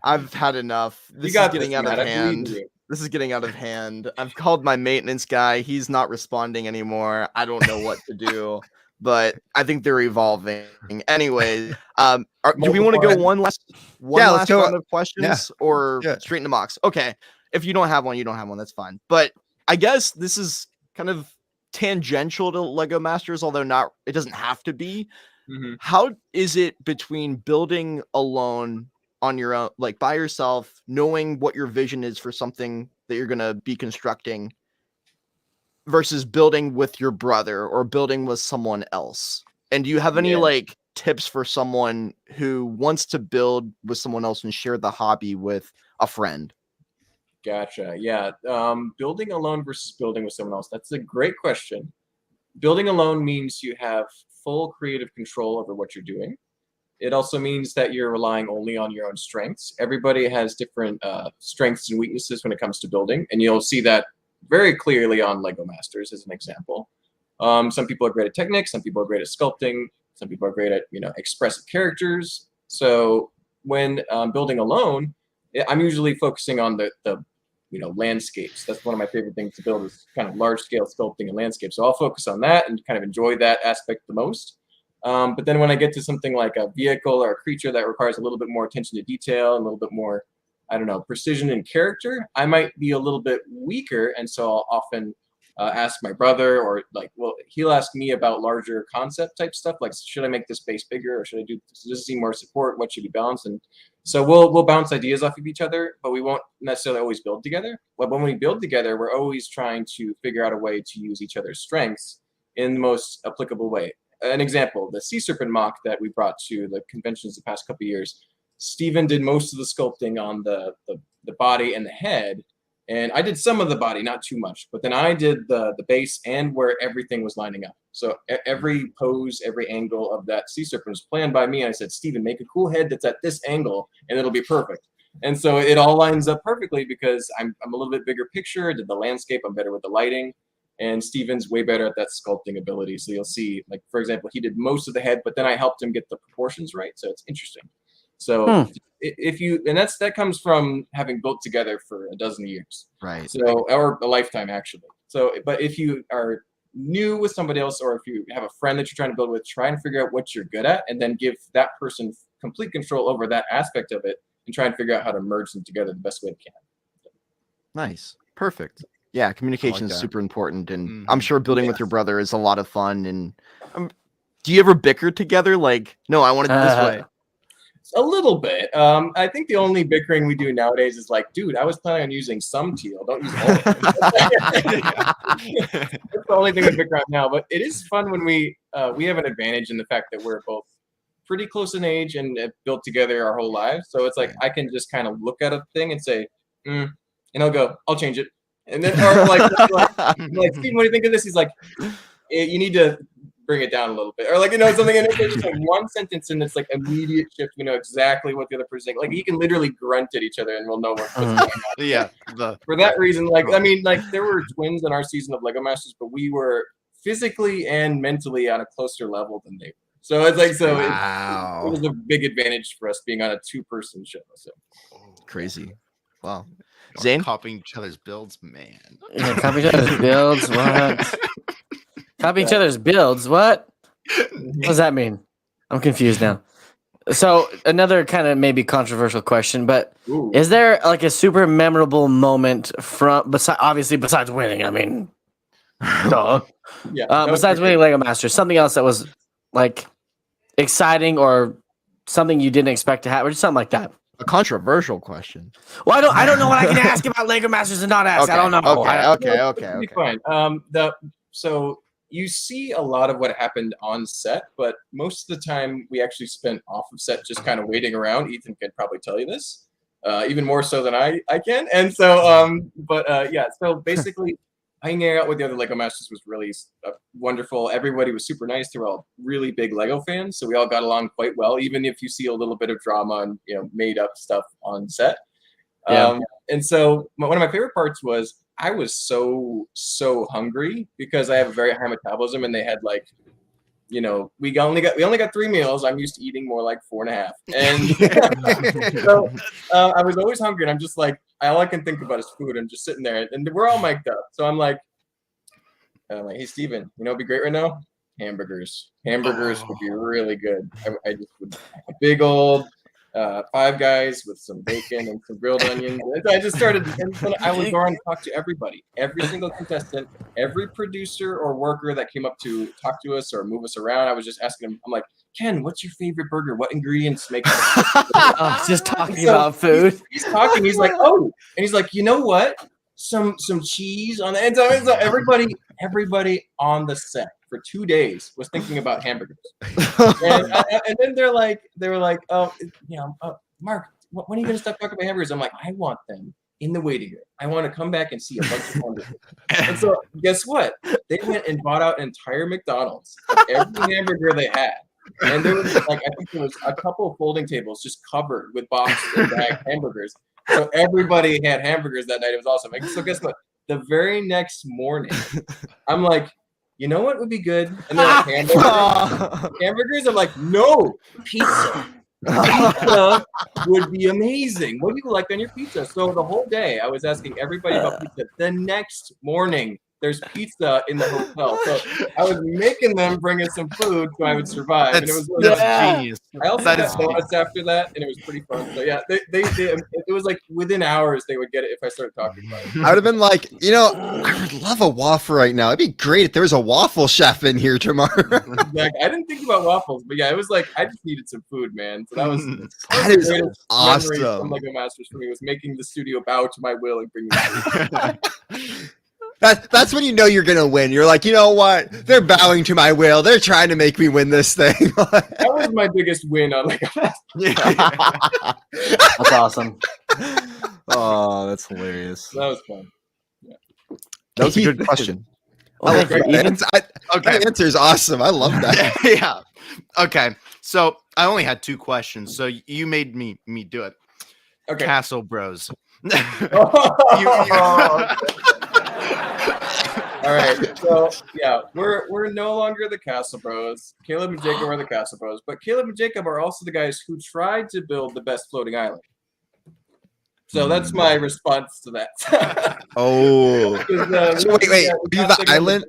I've had enough. This You is got getting this, out Matt. of I believe hand. in you. This is getting out of hand. I've called my maintenance guy. He's not responding anymore. I don't know what to do, but I think they're evolving. Anyways, do we want to go one last let's go. round of questions or Yeah. straight into mocks? Okay. If you don't have one, you don't have one. That's fine. But I guess this is kind of tangential to Lego Masters, although not. It doesn't have to be. Mhm. How is it between building alone on your own, like by yourself, knowing what your vision is for something that you're going to be constructing versus building with your brother or building with someone else? And do you have any Yeah. like tips for someone who wants to build with someone else and share the hobby with a friend? Gotcha. Yeah. Building alone versus building with someone else. That's a great question. Building alone means you have full creative control over what you're doing. It also means that you're relying only on your own strengths. Everybody has different strengths and weaknesses when it comes to building, and you'll see that very clearly on Lego Masters as an example. Some people are great at technique, some people are great at sculpting, some people are great at expressive characters. So when building alone, I'm usually focusing on the landscapes. That's one of my favorite things to build is kind of large scale sculpting and landscape. So I'll focus on that and kind of enjoy that aspect the most. But then when I get to something like a vehicle or a creature that requires a little bit more attention to detail and a little bit more, precision and character, I might be a little bit weaker. And so I'll often ask my brother, or he'll ask me about larger concept type stuff. Like, should I make this base bigger, or should I do, does this need more support? What should be balanced? And so we'll bounce ideas off of each other, but we won't necessarily always build together. But when we build together, we're always trying to figure out a way to use each other's strengths in the most applicable way. An example, the Serpent MOC that we brought to the conventions the past couple of years, Steven did most of the sculpting on the body and the head, and I did some of the body, not too much, but then I did the base and where everything was lining up. So every pose, every angle of that sea serpent was planned by me. And I said, Steven, make a cool head that's at this angle and it'll be perfect. And so it all lines up perfectly because I'm a little bit bigger picture, did the landscape, I'm better with the lighting. And Steven's way better at that sculpting ability. So you'll see, like, for example, he did most of the head, but then I helped him get the proportions right. So it's interesting. So if you, and that comes from having built together for a dozen years. Right. So, or a lifetime actually. So, but if you are new with somebody else, or if you have a friend that you're trying to build with, try and figure out what you're good at and then give that person complete control over that aspect of it and try and figure out how to merge them together the best way you can. Nice. Perfect. Yeah, communication is that. super important, and I'm sure building with your brother is a lot of fun. And do you ever bicker together? Like, no, I want it this way. A little bit. I think the only bickering we do nowadays is like, dude, I was planning on using some teal. Don't use all of it. That's the only thing we bicker on now. But it is fun when we have an advantage in the fact that we're both pretty close in age and have built together our whole lives. So it's like I can just kind of look at a thing and say, and I'll go, I'll change it. And then, or like, Steve, what do you think of this? He's like, you need to bring it down a little bit, or like, something. And it's just like one sentence, and it's like immediate shift. We know exactly what the other person is. Like, he can literally grunt at each other, and we'll know what's going on. Yeah. For that reason, there were twins in our season of Lego Masters, but we were physically and mentally on a closer level than they were. So it's like, it was a big advantage for us being on a 2-person show. So Crazy. Wow. Zane? Copying each other's builds, man. Yeah, copy each other's builds. What? Copy each other's builds. What? What does that mean? I'm confused now. So another kind of maybe controversial question, but Ooh. is there like a super memorable moment from besides winning? I mean, duh. Yeah. that was Besides pretty winning Lego Masters, something else that was like exciting or something you didn't expect to happen, or just something like that. A controversial question. Well, I don't know what I can ask about Lego Masters and not ask. I don't know. Okay. fine. So you see a lot of what happened on set, but most of the time we actually spent off of set just kind of waiting around. Ethan could probably tell you this, even more so than I can. And so, yeah. So basically, hanging out with the other Lego Masters was really wonderful. Everybody was super nice. They were all really big Lego fans, so we all got along quite well. Even if you see a little bit of drama and made up stuff on set. Yeah. And so one of my favorite parts was I was so hungry because I have a very high metabolism, and they had like, we only got 3 meals. I'm used to eating more like 4.5, and so I was always hungry, and I'm just like, all I can think about is food. I'm just sitting there, and we're all mic'd up, so I'm like, hey Steven, it'd be great right now. Hamburgers would be really good. I just would a big old 5 Guys with some bacon and some grilled onions. I just started, and I would go around and talk to everybody, every single contestant, every producer or worker that came up to talk to us or move us around. I was just asking them, I'm like, Ken, what's your favorite burger? What ingredients make it? Just talking about food. He's talking. He's like, oh, and he's like, you know what? Some cheese on the end. So everybody on the set for 2 days was thinking about hamburgers. And then they were like, oh, Mark, when are you gonna stop talking about hamburgers? I'm like, I want them in the waiting room. I want to come back and see a bunch of hamburgers. And so guess what? They went and bought out an entire McDonald's, every hamburger they had. And there was I think there was a couple of folding tables just covered with boxed and bagged hamburgers. So everybody had hamburgers that night. It was awesome. So guess what? The very next morning, I'm like, you know what would be good? And they're like, hamburgers? I'm like, no, pizza. Pizza would be amazing. What do you like on your pizza? So the whole day, I was asking everybody about pizza. The next morning, there's pizza in the hotel. So I was making them bring us some food so I would survive. And it was really genius. I also got donuts after that, and it was pretty fun. So yeah, they it was like within hours they would get it if I started talking about it. I would have been like, I would love a waffle right now. It'd be great if there was a waffle chef in here tomorrow. Exactly. I didn't think about waffles, but yeah, it was like I just needed some food, man. So that was That is the greatest memory awesome. from Lego Masters for me was making the studio bow to my will and bringing me food. That's when you know you're gonna win. You're like, you know what? They're bowing to my will. They're trying to make me win this thing. That was my biggest win on Lego Masters. That's awesome. Oh, that's hilarious. That was fun. That was a good question. Well, thank you, Ethan. That answer is awesome. I love that. Yeah. Okay. So I only had 2 questions. So you made me do it. Okay. Castle Bros. All right, so yeah, we're no longer the Castle Bros. Caleb and Jacob are the Castle Bros, but Caleb and Jacob are also the guys who tried to build the best floating island. So that's my response to that. Oh. So wait. Are you the island?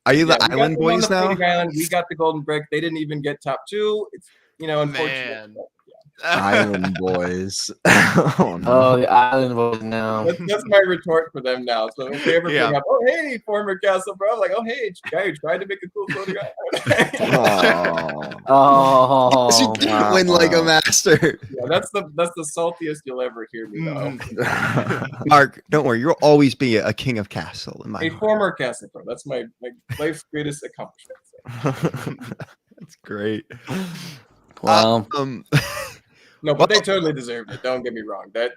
Are you the we got island them on boys the now? floating island. We got the golden brick. They didn't even get top 2. It's unfortunate. Man. Island boys. Oh, no. Oh, the island was now. That's my retort for them now. So if they ever bring up, oh hey, former Castle Bro, I'm like, oh hey, guy who tried to make a cool floating island. Oh, Yes, you did win Lego Master. Yeah, that's the saltiest you'll ever hear me though. Mark, don't worry. You'll always be a king of castle in my A heart. former Castle Pro. That's my life's greatest accomplishment. That's great. wow. No, but they totally deserved it. Don't get me wrong. Man.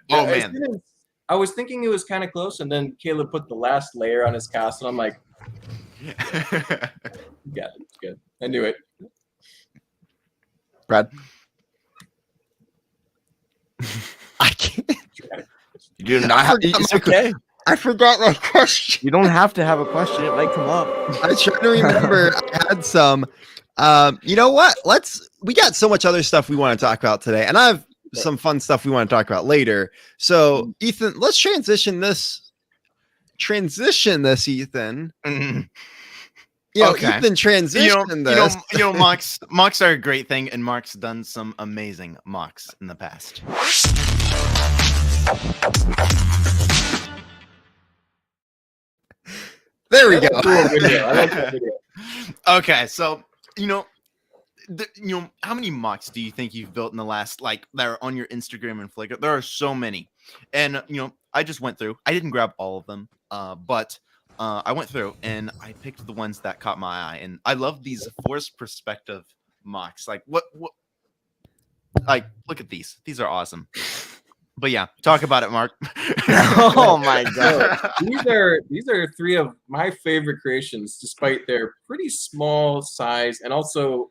I was thinking it was kind of close, and then Caleb put the last layer on his castle. I'm like, yeah, it's good. I knew it. Brad, I can't. you do not have. It's okay. I forgot my question. You don't have to have a question. It might come up. I was trying to remember. I had some. You know what? We got so much other stuff we want to talk about today, and some fun stuff we want to talk about later. So, Ethan, let's transition this, Ethan. Okay. Ethan, transition this. Mocks are a great thing, and Mark's done some amazing mocks in the past. There we go. Cool video. I like that video. Okay, so how many mocks do you think you've built in the last, like, that are on your Instagram and Flickr? There are so many, and I just went through. I didn't grab all of them, but I went through and I picked the ones that caught my eye, and I love these forced perspective mocks. Like, what? Like, look at these. These are awesome. But yeah, talk about it, Mark. Oh my god. So, these are three of my favorite creations, despite their pretty small size, and also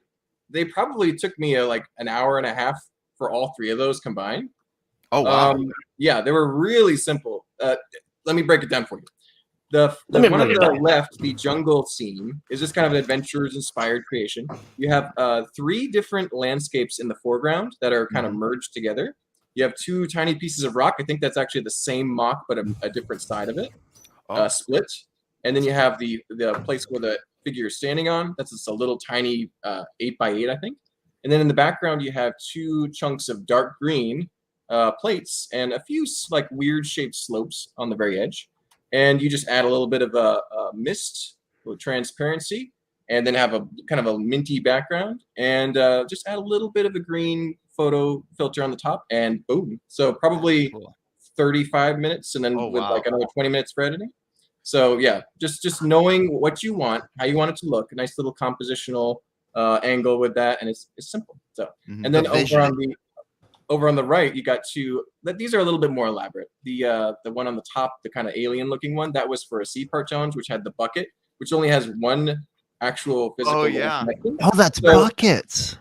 they probably took me like an hour and a half for all three of those combined. Oh wow. Yeah, they were really simple. Let me break it down for you. The one on the left, the jungle scene, is just kind of an adventurers inspired creation. You have 3 different landscapes in the foreground that are kind of merged together. You have 2 tiny pieces of rock. I think that's actually the same mock, but a different side of it, split. And then you have the place where the figure is standing on. That's just a little tiny 8x8, I think. And then in the background, you have 2 chunks of dark green plates and a few like weird shaped slopes on the very edge. And you just add a little bit of a mist with transparency, and then have a kind of a minty background, and just add a little bit of a green photo filter on the top, and boom. So probably 35 minutes, and then with like another 20 minutes for editing. So yeah, just knowing what you want, how you want it to look, a nice little compositional angle with that, and it's simple. So and then over on the right, you got 2. These are a little bit more elaborate. The one on the top, the kind of alien looking one, that was for a seed part challenge, which had the bucket, which only has 1 actual physical. Oh yeah. Oh, that's buckets.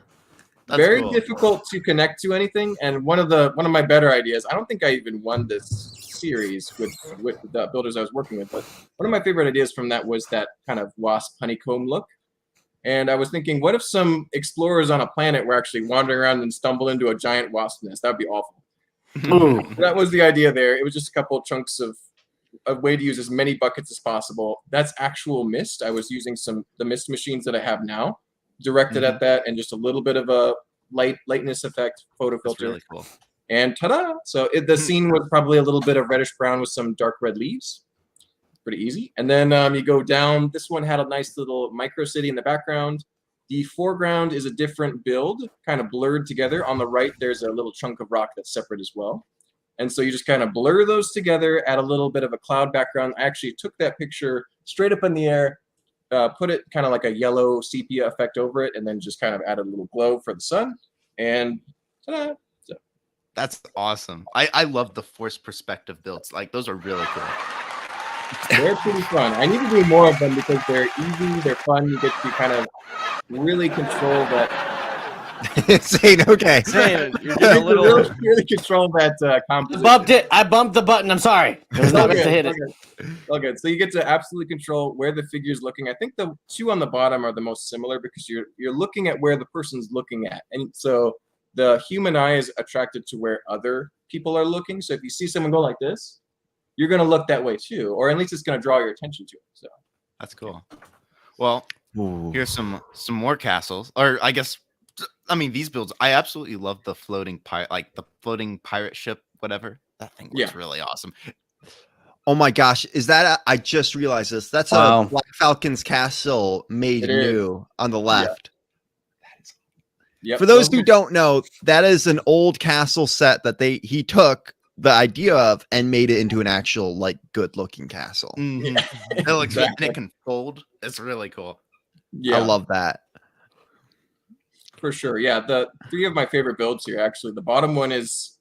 That's very cool. Difficult to connect to anything. And one of my better ideas, I don't think I even won this series with the builders I was working with, but one of my favorite ideas from that was that kind of wasp honeycomb look. And I was thinking, what if some explorers on a planet were actually wandering around and stumble into a giant wasp nest? That would be awful. That was the idea there. It was just a couple of chunks of a way to use as many buckets as possible. That's actual mist. I was using the mist machines that I have now, directed at that, and just a little bit of a lightness effect photo filter. That's really cool. And ta-da! So the scene was probably a little bit of reddish brown with some dark red leaves. Pretty easy. And then you go down. This one had a nice little micro city in the background. The foreground is a different build, kind of blurred together. On the right, there's a little chunk of rock that's separate as well. And so you just kind of blur those together, add a little bit of a cloud background. I actually took that picture straight up in the air, put it kind of like a yellow sepia effect over it, and then just kind of added a little glow for the sun. And ta-da! So. That's awesome. I love the forced perspective builds. Like, those are really cool. They're pretty fun. I need to do more of them because they're easy, they're fun. You get to kind of really control that. Zane, okay. Zane, you're getting a little. Really control that composition. Bumped it. I bumped the button. I'm sorry. It was not meant to hit it. Okay, so you get to absolutely control where the figure is looking. I think the 2 on the bottom are the most similar because you're looking at where the person's looking at, and so the human eye is attracted to where other people are looking. So if you see someone go like this, you're going to look that way too, or at least it's going to draw your attention to it. So That's cool. Well, here's some more castles, or I guess, I mean, these builds. I absolutely love the floating pirate ship, whatever. That thing looks really awesome. Oh my gosh, is that I just realized this. That's a Black Falcon's castle made new on the left. Yep. For those who don't know, that is an old castle set that he took the idea of and made it into an actual like good looking castle. Mm-hmm. It looks and it can fold. It's really cool. Yeah, I love that. For sure. Yeah, the 3 of my favorite builds here, actually. The bottom one is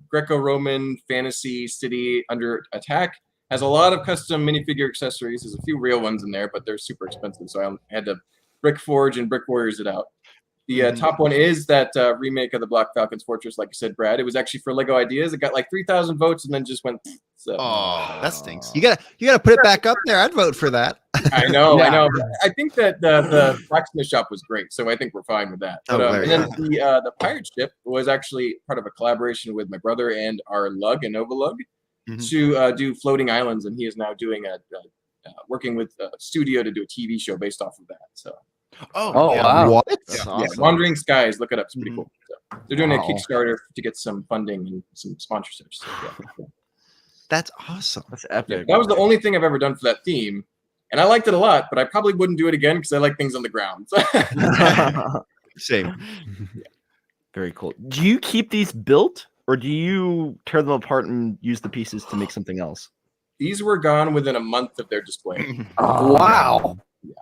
Greco-Roman fantasy city under attack. Has a lot of custom minifigure accessories. There's a few real ones in there, but they're super expensive, so I had to brick forge and brick warriors it out. The top one is that remake of the Black Falcon's Fortress, like you said, Brad. It was actually for Lego Ideas. It got like 3,000 votes and then just went. So. Oh, that stinks. You gotta put it back up there. I'd vote for that. I know. I think that the blacksmith shop was great, so I think we're fine with that. But, and then the pirate ship was actually part of a collaboration with my brother and our lug, Nova Lug, to do floating islands, and he is now doing working with a studio to do a TV show based off of that. So. Oh wow! What? Awesome. Wandering Skies. Look it up. It's pretty cool. So they're doing a Kickstarter to get some funding and some sponsorships. So, yeah. That's awesome. That's epic. That was the only thing I've ever done for that theme, and I liked it a lot. But I probably wouldn't do it again because I like things on the ground. Same. Very cool. Do you keep these built, or do you tear them apart and use the pieces to make something else? These were gone within a month of their display. Wow. Yeah.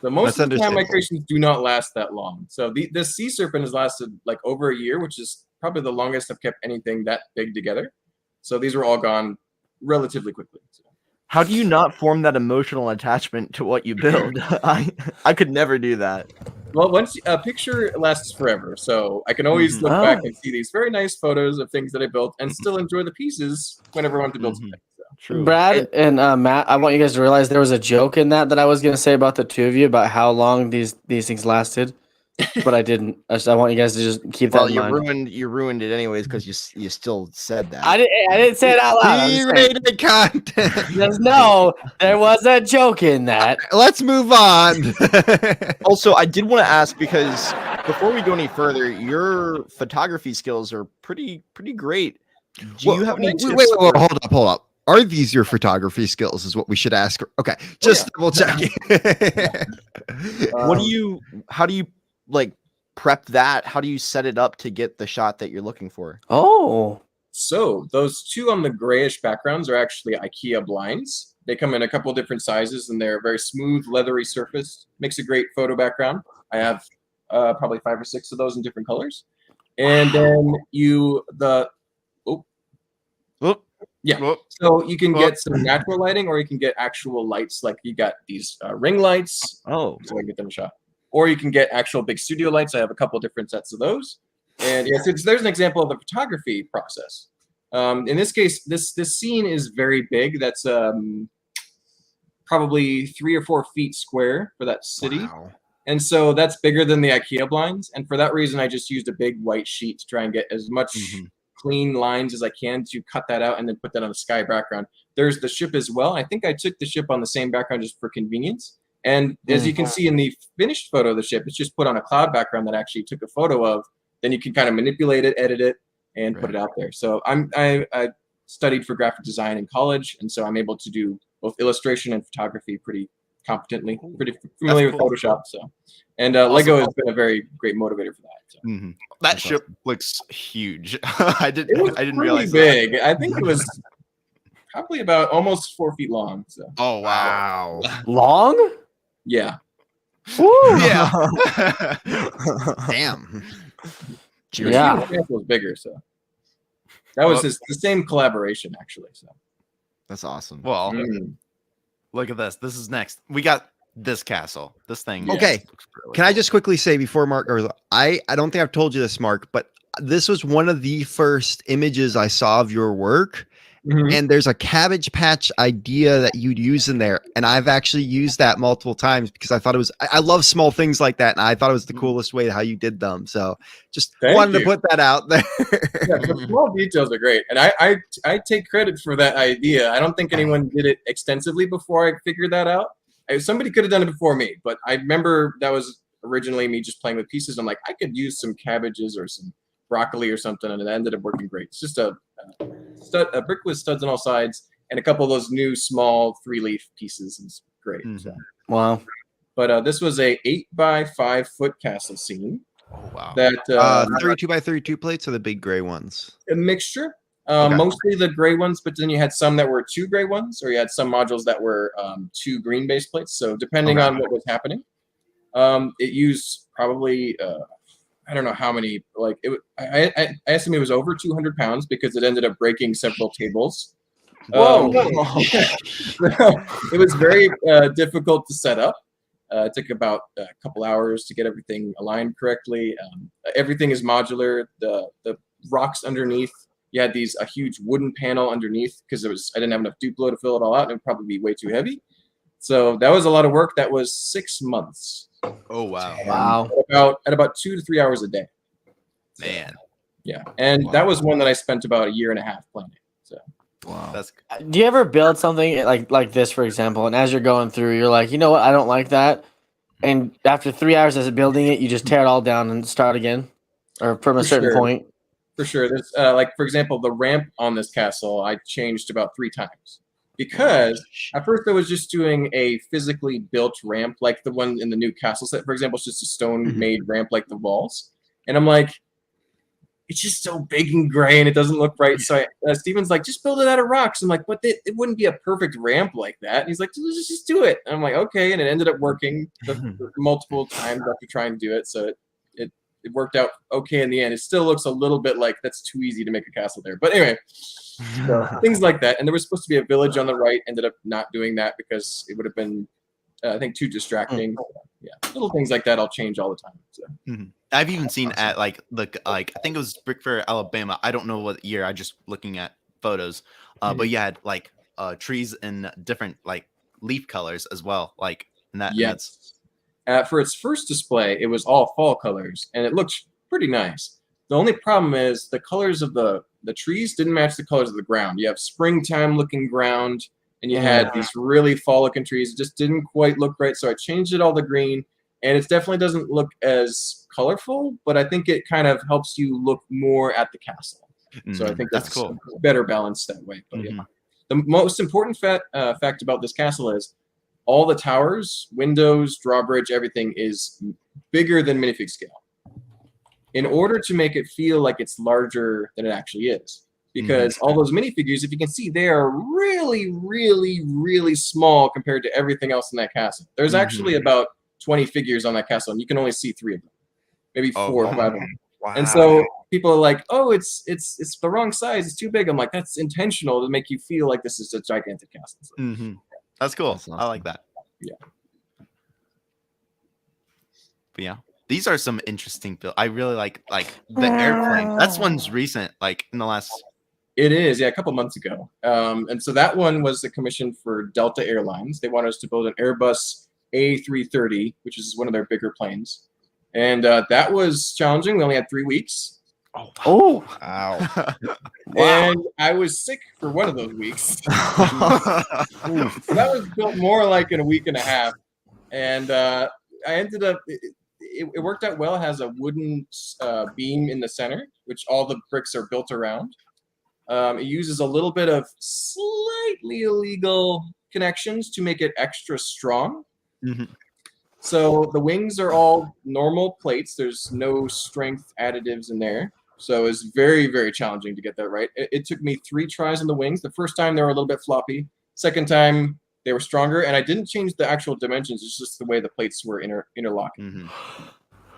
So most of the time, my creations do not last that long. So the Sea Serpent has lasted like over a year, which is probably the longest I've kept anything that big together. So these were all gone relatively quickly. So. How do you not form that emotional attachment to what you build? I could never do that. Well, once a picture lasts forever, so I can always look back and see these very nice photos of things that I built and still enjoy the pieces whenever I want to build something. So. True. Brad and Matt, I want you guys to realize there was a joke in that I was going to say about the two of you about how long these things lasted, but I didn't. I want you guys to just keep that in mind. You ruined it anyways because you still said that. I didn't say it out loud. G-rated content. No, there was a joke in that. Let's move on. Also, I did want to ask because before we go any further, your photography skills are pretty great. Do you have any tips? Wait, hold up. Are these your photography skills? Is what we should ask. Okay, just double checking. How do you like prep that? How do you set it up to get the shot that you're looking for? Oh, so those two on the grayish backgrounds are actually IKEA blinds. They come in a couple different sizes and they're very smooth, leathery surface. Makes a great photo background. I have probably 5 or 6 of those in different colors. And then so you can get some natural lighting, or you can get actual lights. Like you got these ring lights. Oh, so I can get them a shot. Or you can get actual big studio lights. I have a couple different sets of those. And yes, there's an example of the photography process. In this case, this scene is very big. That's probably 3 or 4 feet square for that city. Wow. And so that's bigger than the IKEA blinds. And for that reason, I just used a big white sheet to try and get as much clean lines as I can to cut that out and then put that on a sky background. There's the ship as well. I think I took the ship on the same background just for convenience. And as you can see in the finished photo of the ship, it's just put on a cloud background that I actually took a photo of. Then you can kind of manipulate it, edit it, and put it out there. So I studied for graphic design in college, and so I'm able to do both illustration and photography pretty competently. Pretty familiar with Photoshop. So, and Lego has been a very great motivator for that. So. That ship looks huge. I didn't realize big. I think it was probably about almost 4 feet long. So. Oh wow, long? Yeah. Woo! Yeah. Damn. Yeah. It was bigger, so that was the same collaboration actually. So that's awesome. Well, look at this. This is next. We got this castle. This thing. Okay. Can I just quickly say before Mark goes, I don't think I've told you this, Mark, but this was one of the first images I saw of your work. And there's a Cabbage Patch idea that you'd use in there. And I've actually used that multiple times because I thought it was, I love small things like that. And I thought it was the coolest way how you did them. So just wanted to put that out there. The small details are great. And I take credit for that idea. I don't think anyone did it extensively before I figured that out. Somebody could have done it before me, but I remember that was originally me just playing with pieces. I'm like, I could use some cabbages or some broccoli or something, and it ended up working great. It's just a brick with studs on all sides and a couple of those new small 3-leaf pieces. It's great. So. Wow. But this was a 8x5 foot castle scene. Oh wow. That 32 by 32 plates or the big gray ones? A mixture. Mostly the gray ones, but then you had some that were 2 gray ones, or you had some modules that were 2 green base plates. So depending on what was happening, it used probably I don't know how many. Like I estimate it was over 200 pounds because it ended up breaking several tables. Whoa! It was very difficult to set up. It took about a couple hours to get everything aligned correctly. Everything is modular. The rocks underneath, you had a huge wooden panel underneath because I didn't have enough Duplo to fill it all out, and it would probably be way too heavy. So that was a lot of work. That was 6 months. Oh wow. Wow. At about 2 to 3 hours a day. Man. Yeah, and that was one that I spent about a year and a half planning. So Wow. That's Do you ever build something like this, for example, and as you're going through, you're like, you know what, I don't like that, and after 3 hours as building it, you just tear it all down and start again, or from a certain point? For sure. There's for example, the ramp on this castle I changed about 3 times because at first I was just doing a physically built ramp like the one in the new castle set, for example. It's just a stone made ramp like the walls, and I'm like, it's just so big and gray and it doesn't look right. So Steven's like, just build it out of rocks. I'm like, but it wouldn't be a perfect ramp like that. And he's like, just do it. And I'm like, okay. And it ended up working multiple times after trying to do it. So it worked out okay in the end. It still looks a little bit like that's too easy to make a castle there. But anyway, so things like that. And there was supposed to be a village on the right. Ended up not doing that because it would have been, I think, too distracting. Yeah, little things like that I'll change all the time. So. I've even seen at like I think it was Brick Fair, Alabama. I don't know what year. I just looking at photos. But you had like trees in different like leaf colors as well. Like in that. Yes. For its first display, it was all fall colors, and it looked pretty nice. The only problem is the colors of the trees didn't match the colors of the ground. You have springtime looking ground, and you had these really fall-looking trees. It just didn't quite look right, so I changed it all to green, and it definitely doesn't look as colorful, but I think it kind of helps you look more at the castle. So I think that's cool. Better balanced that way. But yeah. The most important fact about this castle is all the towers, windows, drawbridge, everything is bigger than minifig scale in order to make it feel like it's larger than it actually is. Because all those minifigures, if you can see, they are really, really, really small compared to everything else in that castle. There's actually about 20 figures on that castle, and you can only see 3 of them, maybe 4 or 5 of them. Wow. And so people are like, "Oh, it's the wrong size. It's too big." I'm like, "That's intentional to make you feel like this is a gigantic castle." So, that's cool. That's awesome. I like that. Yeah. But yeah. These are some interesting builds. I really like the airplane. That's one's recent, like in the last. It is, yeah, a couple months ago. And so that one was a commission for Delta Airlines. They wanted us to build an Airbus A330, which is one of their bigger planes. And that was challenging. We only had 3 weeks. Oh, wow. And I was sick for one of those weeks. So that was built more like in a week and a half. And I ended up, it worked out well. It has a wooden beam in the center, which all the bricks are built around. It uses a little bit of slightly illegal connections to make it extra strong. So the wings are all normal plates. There's no strength additives in there. So it's very, very challenging to get that right. It took me 3 tries on the wings. The first time they were a little bit floppy. Second time they were stronger, and I didn't change the actual dimensions. It's just the way the plates were interlocking.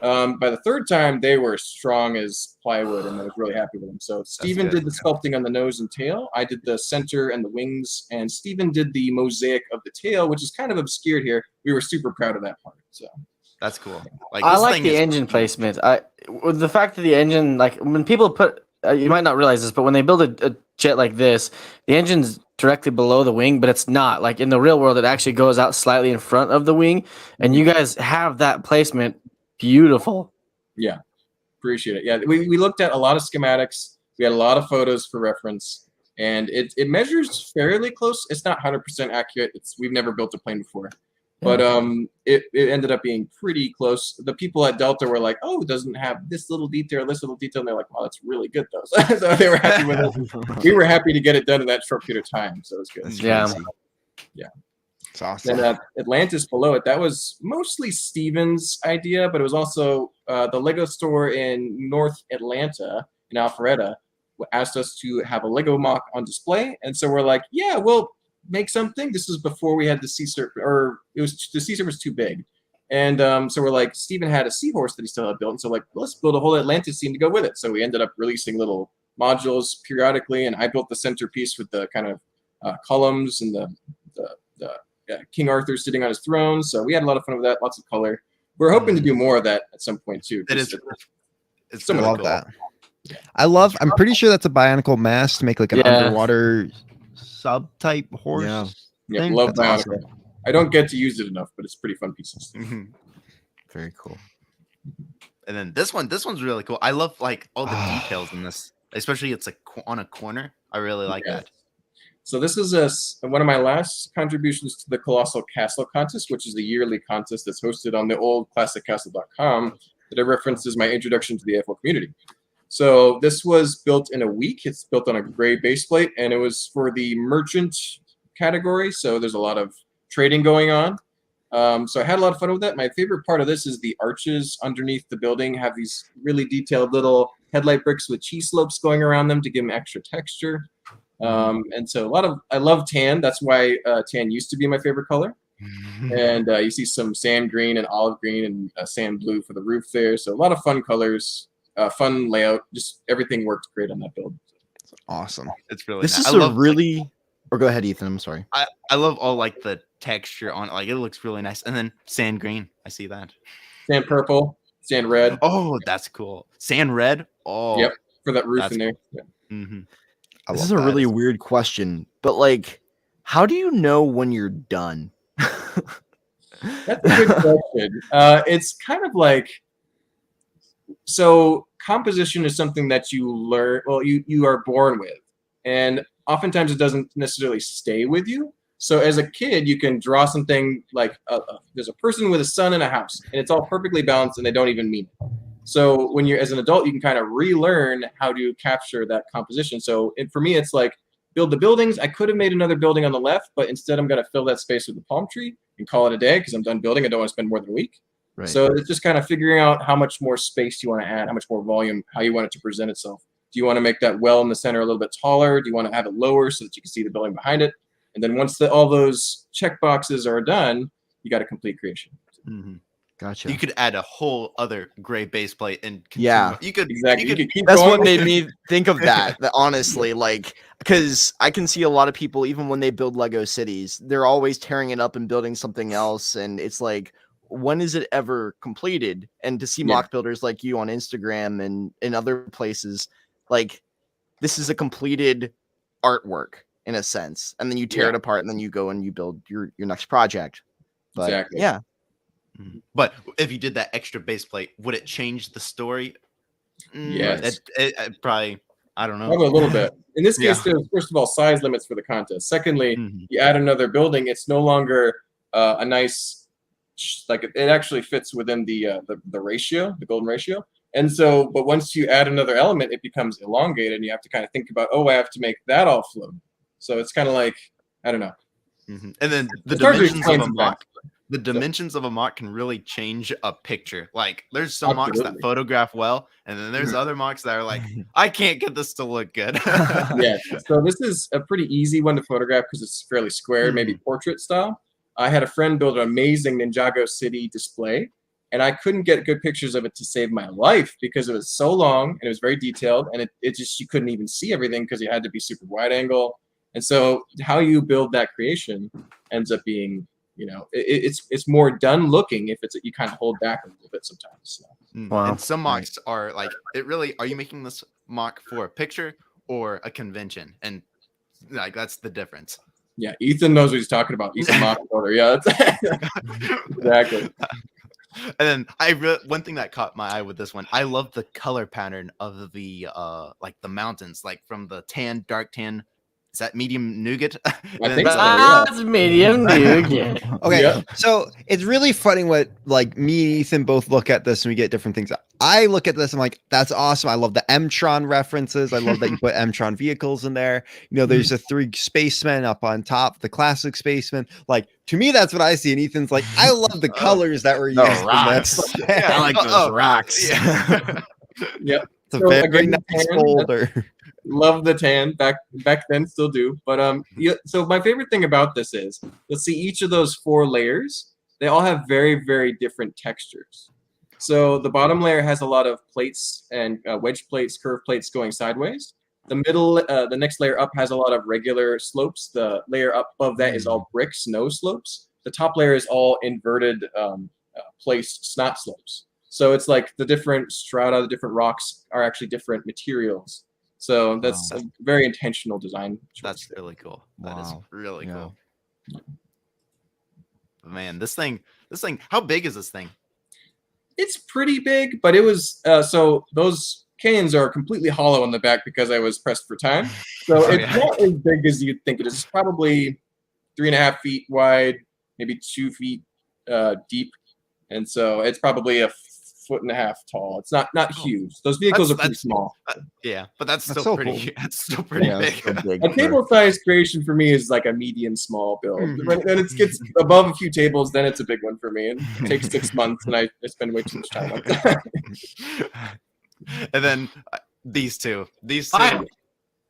By the third time, they were strong as plywood, and I was really happy with them. So Steven did the sculpting on the nose and tail. I did the center and the wings, and Steven did the mosaic of the tail, which is kind of obscured here. We were super proud of that part. So that's cool. I like the engine placement. The fact that the engine, like when people put, you might not realize this, but when they build a jet like this, the engine's directly below the wing, but it's not. Like in the real world, it actually goes out slightly in front of the wing, and you guys have that placement. Beautiful. Yeah, appreciate it. Yeah, we looked at a lot of schematics. We had a lot of photos for reference, and it measures fairly close. It's not 100% accurate. We've never built a plane before, but it ended up being pretty close. The people at Delta were like, "Oh, it doesn't have this little detail, this little detail." And they're like, "Wow, that's really good, though." So they were happy with it. We were happy to get it done in that short period of time, so it was good. Yeah. It's awesome. And Atlantis below it, that was mostly Steven's idea, but it was also the Lego store in North Atlanta, in Alpharetta, asked us to have a Lego MOC on display. And so we're like, yeah, we'll make something. This was before we had the sea serpent, or the sea serpent was too big. And so we're like, Steven had a seahorse that he still had built. And so like, let's build a whole Atlantis scene to go with it. So we ended up releasing little modules periodically. And I built the centerpiece with the kind of columns and the King Arthur sitting on his throne. So we had a lot of fun with that. Lots of color. We're hoping to do more of that at some point too. It is. It's so I much love cool. that. I'm pretty sure that's a bionicle mask to make like an underwater sub-type horse. Yeah, thing. love That's Bionicle. I don't get to use it enough, but it's pretty fun pieces. Very cool. And then this one's really cool. I love like all the details in this, especially it's like on a corner. I really like that. So this is one of my last contributions to the Colossal Castle contest, which is the yearly contest that's hosted on the old classiccastle.com that I referenced my introduction to the AFL community. So this was built in a week. It's built on a gray base plate, and it was for the merchant category. So there's a lot of trading going on. So I had a lot of fun with that. My favorite part of this is the arches underneath the building have these really detailed little headlight bricks with cheese slopes going around them to give them extra texture. And so I love tan. That's why tan used to be my favorite color. And you see some sand green and olive green and sand blue for the roof there. So a lot of fun colors, fun layout. Just everything worked great on that build. Awesome. It's really This nice. is I love, really. Or go ahead, Ethan. I'm sorry. I love all like the texture on it. Like it looks really nice. And then sand green. I see that. Sand purple, sand red. Oh, that's cool. Sand red. Oh, Yep, for that roof that's in there. Yeah. This is a really weird question, but like, how do you know when you're done? That's a good question. It's kind of like, so composition is something that you learn, well, you are born with. And oftentimes it doesn't necessarily stay with you. So as a kid, you can draw something like there's a person with a sun in a house, and it's all perfectly balanced, and they don't even mean it. So when you're as an adult, you can kind of relearn how to capture that composition. So for me, it's like build the buildings. I could have made another building on the left, but instead I'm going to fill that space with a palm tree and call it a day because I'm done building. I don't want to spend more than a week. Right. So it's just kind of figuring out how much more space you want to add, how much more volume, how you want it to present itself. Do you want to make that well in the center a little bit taller? Do you want to have it lower so that you can see the building behind it? And then once all those check boxes are done, you got a complete creation. Gotcha. You could add a whole other gray base plate and you could exactly. You could keep That's going. what made me think of that. Honestly, like, because I can see a lot of people, even when they build Lego cities, they're always tearing it up and building something else, and it's like, when is it ever completed? And to see mock builders like you on Instagram and in other places, like, this is a completed artwork in a sense, and then you tear it apart, and then you go and you build your next project. But Exactly. yeah. But if you did that extra base plate, would it change the story? Yes. It probably, I don't know. Probably a little bit. In this case, there's first of all size limits for the contest. Secondly, you add another building, it's no longer a nice, like it actually fits within the ratio, the golden ratio. And so, but once you add another element, it becomes elongated, and you have to kind of think about, I have to make that all float. So it's kind of like, I don't know. And then the It's hard to dimensions of explain a sometimes. mock. The dimensions of a mock can really change a picture. Like there's some mocks that Absolutely. photograph well, and then there's other mocks that are like, I can't get this to look good. Yeah. So this is a pretty easy one to photograph because it's fairly square, maybe portrait style. I had a friend build an amazing Ninjago City display, and I couldn't get good pictures of it to save my life because it was so long and it was very detailed, and it just, you couldn't even see everything because you had to be super wide angle. And so how you build that creation ends up being, it's more done looking if you kind of hold back a little bit sometimes. So. Wow. And some mocks are like, are you making this mock for a picture or a convention? And like, that's the difference. Yeah, Ethan knows what he's talking about. He's a mock builder. Yeah, exactly. And then one thing that caught my eye with this one, I love the color pattern of the like the mountains, like from the tan, dark tan. Is that medium nougat? I think so. It's medium nougat. Okay, so it's really funny what like me and Ethan both look at this and we get different things. I look at this, I'm like, that's awesome. I love the M-Tron references. I love that you put M-Tron vehicles in there. There's the 3 spacemen up on top, the classic spacemen. Like, to me, that's what I see. And Ethan's like, I love the colors that were used in this. I like those rocks. Yep. It's a So, very again, nice tan, folder. Love the tan back then, still do. But so my favorite thing about this is, let's see, each of those 4 layers, they all have very, very different textures. So the bottom layer has a lot of plates and wedge plates, curved plates going sideways. The middle, the next layer up has a lot of regular slopes. The layer up above that is all brick snow slopes. The top layer is all inverted placed snot slopes. So it's like the different strata, the different rocks are actually different materials. So that's a very intentional design choice. That's really cool. That is Wow. really Yeah. cool. Man, this thing, how big is this thing? It's pretty big, but it was so those canyons are completely hollow in the back because I was pressed for time. So it's not as big as you'd think it is. It's probably 3.5 feet wide, maybe 2 feet deep, and so it's probably 1.5 feet tall. It's not huge. Those vehicles are pretty small. Yeah, but that's still so pretty. cool. That's still pretty big. A table size creation for me is like a medium small build. When it gets above a few tables, then it's a big one for me. It takes 6 months, and I spend way too much time on that. And then these two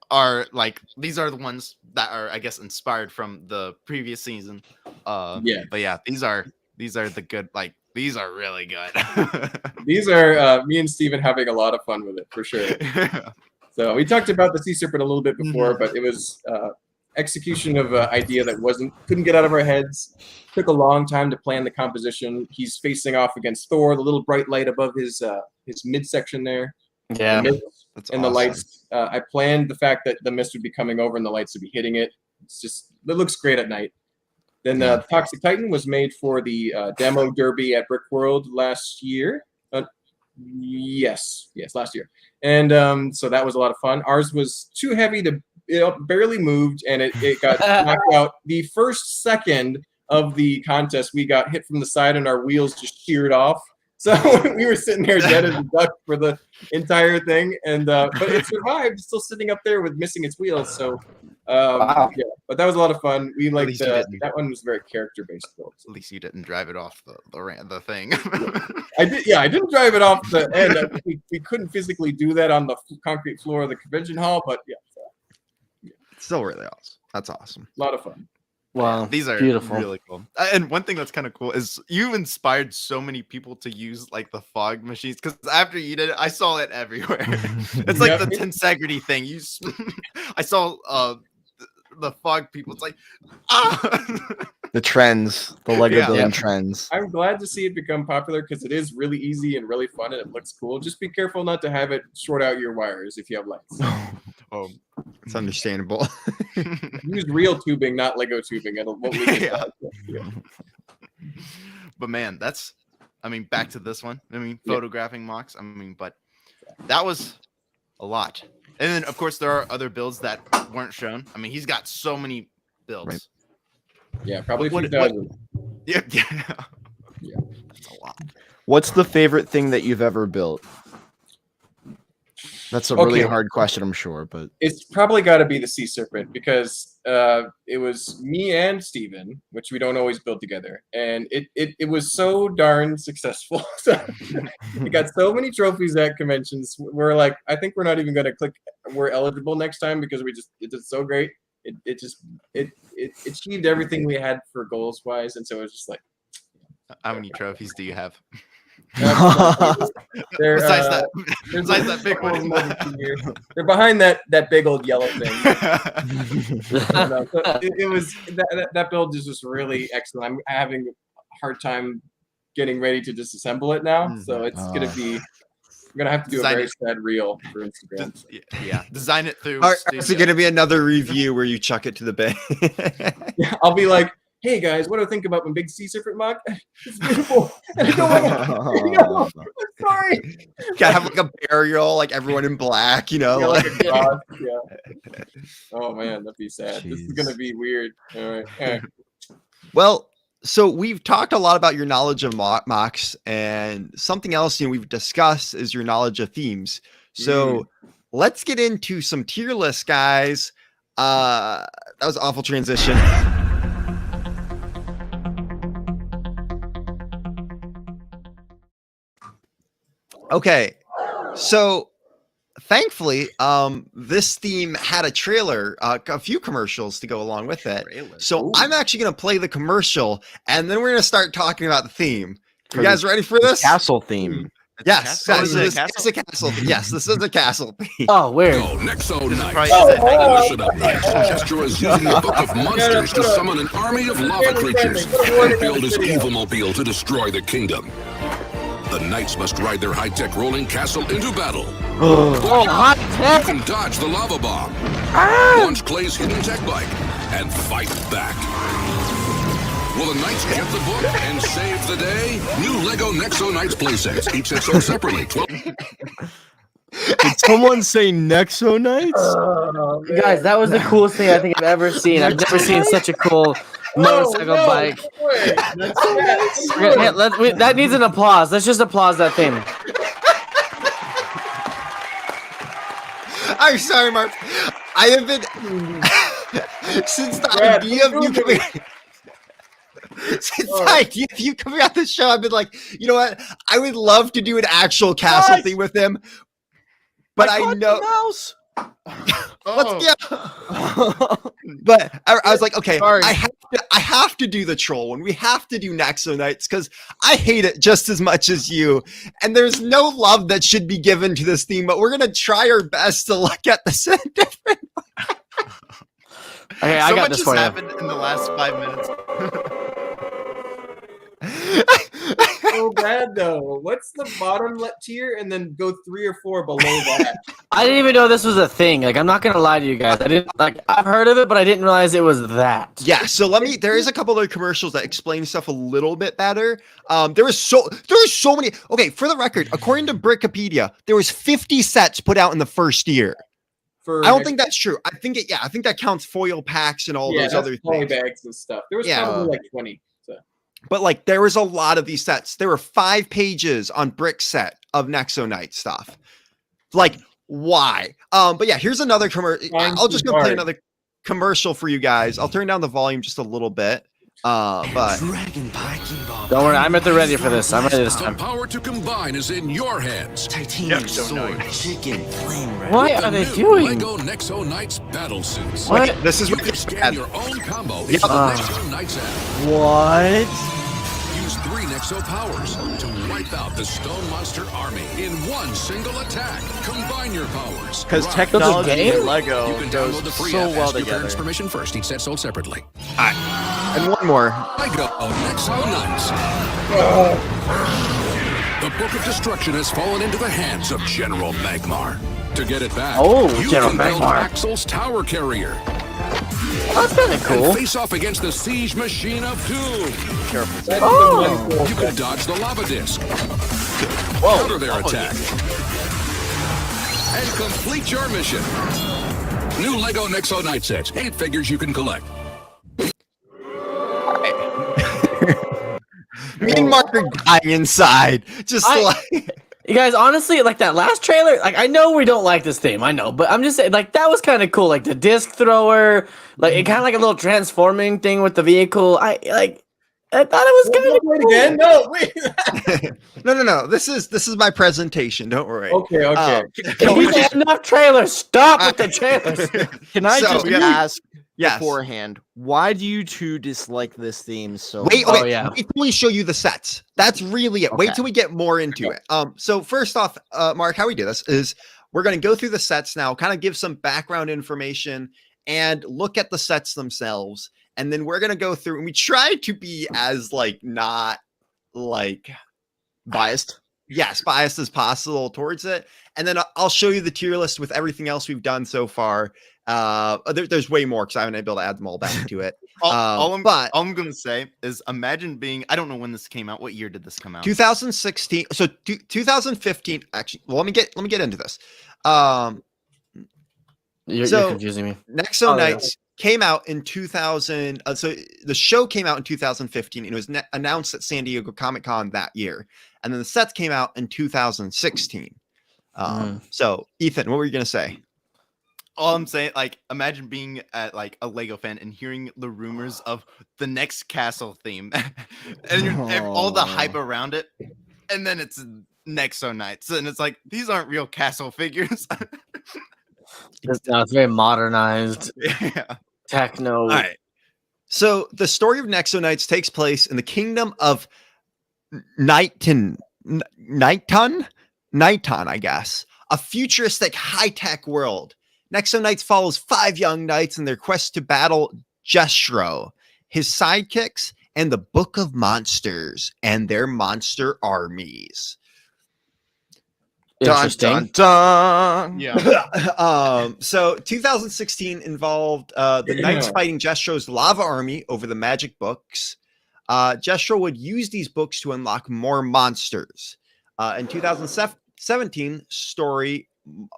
are like, these are the ones that are, I guess, inspired from the previous season. But yeah, these are the good. Like, these are really good. These are me and Steven having a lot of fun with it for sure. So we talked about the sea serpent a little bit before, but it was execution of an idea that couldn't get out of our heads. Took a long time to plan the composition. He's facing off against Thor, the little bright light above his midsection there. Yeah. The mist That's and the awesome. lights. I planned the fact that the mist would be coming over and the lights would be hitting it. It looks great at night. Then the Toxic Titan was made for the demo derby at Brick World last year. Yes, last year. And so that was a lot of fun. Ours was too heavy it barely moved, and it got knocked out. The first second of the contest, we got hit from the side, and our wheels just sheared off. So we were sitting there dead as a duck for the entire thing, and but it survived, still sitting up there with missing its wheels. So Wow. yeah, but that was a lot of fun. We liked least you didn't. that one was very character based though. At least you didn't drive it off the thing. I didn't drive it off the end. I think we couldn't physically do that on the concrete floor of the convention hall, but yeah, Still really awesome. That's awesome. a lot of fun. Wow. These are beautiful. really cool. And one thing that's kind of cool is you inspired so many people to use like the fog machines, because after you did it, I saw it everywhere. It's like the tensegrity thing. I saw the fog people. It's like The trends, the Lego Yeah. building Yeah. trends. I'm glad to see it become popular because it is really easy and really fun and it looks cool. Just be careful not to have it short out your wires if you have lights. oh, It's understandable. Use real tubing, not Lego tubing. It'll won't leak it. Yeah. But man, back to this one. Photographing mocks. But that was a lot. And then of course there are other builds that weren't shown. He's got so many builds. Right. Yeah, probably a few What- thousand. Yeah. Yeah. That's a lot. What's the favorite thing that you've ever built? That's a really Okay. hard question, I'm sure, but It's probably got to be the sea serpent because it was me and Steven, which we don't always build together, and it was so darn successful. So we got so many trophies at conventions. We're like, I think we're not even going to click we're eligible next time because it did so great. It achieved everything we had for goals wise, and so it was just like. How many trophies do you have? They're, Besides that, there's besides a that big couple of one. them over here. They're behind that big old yellow thing. No, so it was that build is just really excellent. I'm having a hard time getting ready to disassemble it now, so it's gonna be. I'm gonna have to do Design a very it. sad reel for Instagram. Yeah, design it through. Or is it studio. going to be another review where you chuck it to the bay? I'll be like, "Hey guys, what do I think about my big sea serpent mock? It's beautiful." And I go, "No, I'm sorry." Gotta have like a burial, like everyone in black, Yeah, like, like a cross, yeah. Oh man, that'd be sad. This is Jeez. gonna be weird. All right. All right. Well, so we've talked a lot about your knowledge of mocks, and something else we've discussed is your knowledge of themes. So let's get into some tier lists, guys. That was an awful transition. Okay, so thankfully, this theme had a trailer, a few commercials to go along with it. So I'm actually going to play the commercial, and then we're going to start talking about the theme. You For guys ready for this? castle theme. Yes, castle? this Is it a is castle? it's a castle. Yes, this is a castle theme. Oh, weird. Go Nexo Knights. probably- Listen up, Knights. Kestra is using the Book of Monsters to summon an army of lava creatures and build his evil-mobile to destroy the kingdom. The Knights must ride their high-tech rolling castle into battle. Oh, hot You tech. can dodge the lava bomb, launch Clay's hidden tech bike, and fight back. Will the Knights get the book and save the day? New LEGO Nexo Knights playsets, each set sold separately. Did someone say Nexo Knights? You guys, that was the coolest thing I think I've ever seen. I've never seen such a cool motorcycle bike. Wait, That needs an applause. Let's just applause that thing. I'm sorry, Mark. I have been since the Brad, idea of what are you you coming. Since the idea of you coming on the show, I've been like, you know what? I would love to do an actual castle What? thing with him, but I caught know. the mouse. Let's but I was like, okay, Sorry. I have to do the troll one. We have to do Nexo Knights because I hate it just as much as you. And there's no love that should be given to this theme, but we're gonna try our best to look at this in a different. Okay, I So got much this has for you. happened in the last 5 minutes. so bad though. What's the bottom tier, and then go 3 or 4 below that? I didn't even know this was a thing. Like, I'm not gonna lie to you guys. I didn't I've heard of it, but I didn't realize it was that. Yeah, so there is a couple other commercials that explain stuff a little bit better. There was so many. Okay, for the record, according to BrickingUpBrad, there was 50 sets put out in the first year. For I don't think that's true. I think that counts foil packs and all those other poly things. bags and stuff. There was Yeah. probably like 20. So. But like there was a lot of these sets. There were 5 pages on Brick set of Nexo Knight stuff. Like, why? But yeah, here's another commercial. I'll just go play another commercial for you guys. I'll turn down the volume just a little bit. But Don't worry, I'm at the ready for this. I'm ready this The time. power to combine is in your hands. Titanium sword, chicken, flame red. What The are they new doing? LEGO Nexo Knights battle suits. What? this is You what can gets scan bad. your own combo Yep. into the Nexo Knights app. What? Use 3 Nexo powers to wipe out the Stone Monster army in one single attack. Combine your powers. Because Right. technology game? and Lego You can goes download the free so app. well Ask your parents' together. permission first. Each set sold separately. And one more. LEGO Nexo Knights. The Book of Destruction has fallen into the hands of General Magmar. To get it back, Oh, you General can build Magmar. Axel's tower carrier That's kind of and cool. face off against the Siege Machine of Doom. That's Oh. the one cool You can thing. dodge the lava disc, counter their attack, and complete your mission. New LEGO Nexo Knight sets, 8 figures you can collect. Me and Mark are dying inside. Just like You guys, honestly, like that last trailer, like I know we don't like this theme, I know, but I'm just saying, like that was kind of cool, like the disc thrower, like it kind of like a little transforming thing with the vehicle. I thought it was kind of Wait cool. again? No, wait. no. This is my presentation. Don't worry. Okay. Can we get enough trailers? Stop with the trailers. Can I So, just yeah. ask Yes. beforehand, why do you two dislike this theme so Wait, much? okay. yeah. Wait till we show you the sets. That's really it. Wait Okay. till we get more into it. So first off, Mark, how we do this is we're going to go through the sets now, kind of give some background information and look at the sets themselves. And then we're going to go through and we try to be as like not like Biased? biased as possible towards it. And then I'll show you the tier list with everything else we've done so far. There's way more because I haven't been able to add them all back to it. All But I'm gonna say is imagine being. I don't know when this came out. What year did this come out? 2016. So 2015. Actually, well, let me get into this. You're So- confusing me. Nexo Oh, yeah. Knights came out in 2000. So the show came out in 2015 and it was announced at San Diego Comic-Con that year. And then the sets came out in 2016. So Ethan, what were you going to say? All I'm saying, like, imagine being at like a Lego fan and hearing the rumors of the next castle theme, and all the hype around it, and then it's Nexo Knights, and it's like these aren't real castle figures. It's very modernized, Yeah. techno. All right. So the story of Nexo Knights takes place in the kingdom of Nighton. Nighton, I guess. A futuristic high-tech world. Nexo Knights follows 5 young knights in their quest to battle Jestro, his sidekicks, and the Book of Monsters and their monster armies. Interesting. Dun, dun. Yeah. So 2016 involved the knights fighting Jestro's lava army over the magic books. Jestro would use these books to unlock more monsters. In 2017, story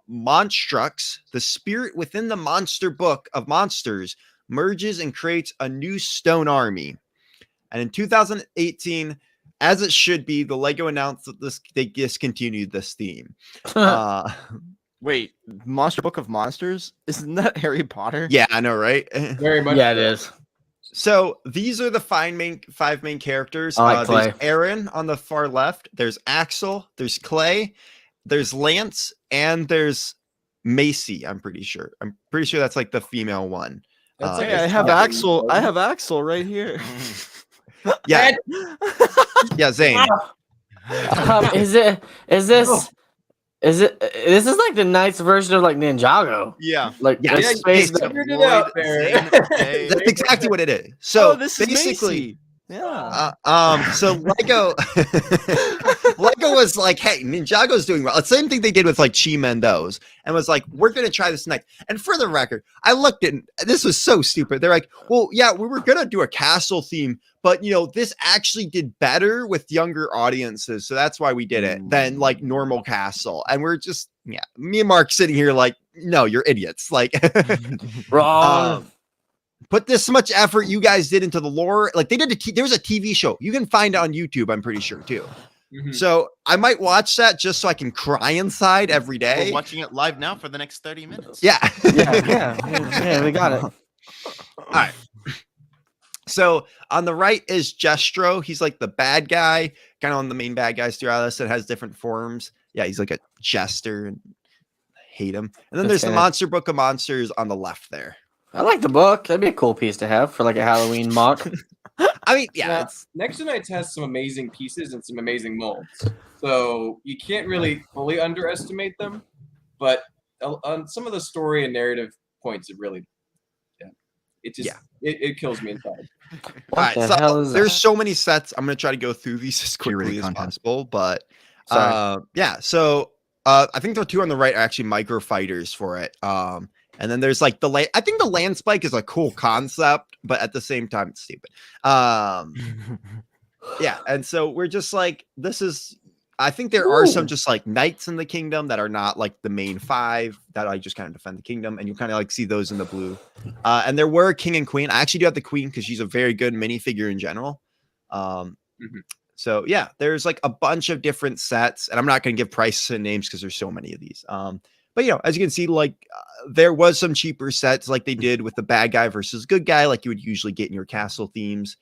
Monstrux, the spirit within the monster book of monsters, merges and creates a new stone army. And in 2018, as it should be, the LEGO announced that they discontinued this theme. Wait, Monster Book of Monsters? Isn't that Harry Potter? Yeah, I know, right? Very much. Yeah, it is. So these are the five main characters. I like Clay. There's Aaron on the far left. There's Axel. There's Clay. There's Lance, and there's Macy. I'm pretty sure that's like the female one. That's Hey, I have Axel. I have Axel right here. Yeah, yeah, Zane. This is like the Knights version of like Ninjago. Yeah. Like Yeah, the space. you figured it out there. That's exactly what it is. So Oh, this is basically, Macy. Yeah. so Lego was like, hey, Ninjago's doing well. It's the same thing they did with like Chi Mendo's and was like, we're gonna try this next. And for the record, I looked at this was so stupid. They're like, well, yeah, we were gonna do a castle theme, but this actually did better with younger audiences, so that's why we did it than like normal castle. And we're just me and Mark sitting here like, no, you're idiots. Like Wrong. put this much effort you guys did into the lore. Like they did there was a TV show. You can find it on YouTube, I'm pretty sure too. So I might watch that just so I can cry inside every day. We're watching it live now for the next 30 minutes. Yeah. yeah, we got it. All right. So on the right is Jestro. He's like the bad guy, kind of one of the main bad guys throughout this that has different forms. Yeah, he's like a jester and hate him. And then there's the Monster Book of Monsters on the left there. I like the book. That'd be a cool piece to have for like a Halloween mock. I mean, yeah. Nexo Knights has some amazing pieces and some amazing molds. So you can't really fully underestimate them. But on some of the story and narrative points, it really, it kills me inside. All right, so there's so many sets. I'm going to try to go through these as quickly as possible. But yeah, so I think the two on the right are actually micro fighters for it. And then there's like I think the land spike is a cool concept, but at the same time, it's stupid. Yeah. And so we're just like, I think there are some just like knights in the kingdom that are not like the main 5 that I just kind of defend the kingdom. And you kind of like see those in the blue. And there were king and queen. I actually do have the queen because she's a very good minifigure in general. So yeah, there's like a bunch of different sets, and I'm not going to give prices and names because there's so many of these. But as you can see, like there was some cheaper sets like they did with the bad guy versus good guy, like you would usually get in your castle themes.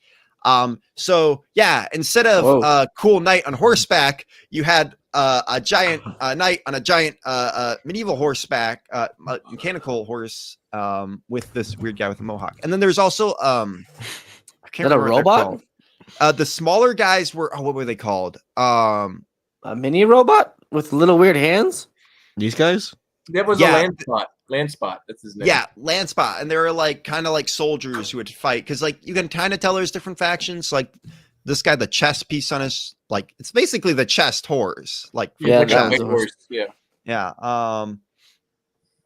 So yeah, instead of a cool knight on horseback, you had a giant knight on a giant medieval horseback, mechanical horse, with this weird guy with a mohawk. And then there's also I can't remember a robot? The smaller guys were what were they called? A mini robot with little weird hands. These guys? That was a land spot. That's his name. Yeah, land spot. And they were like kind of like soldiers who would fight because like you can kind of tell there's different factions. Like this guy, the chest piece on his it's basically the chest horse. Like horse. Yeah.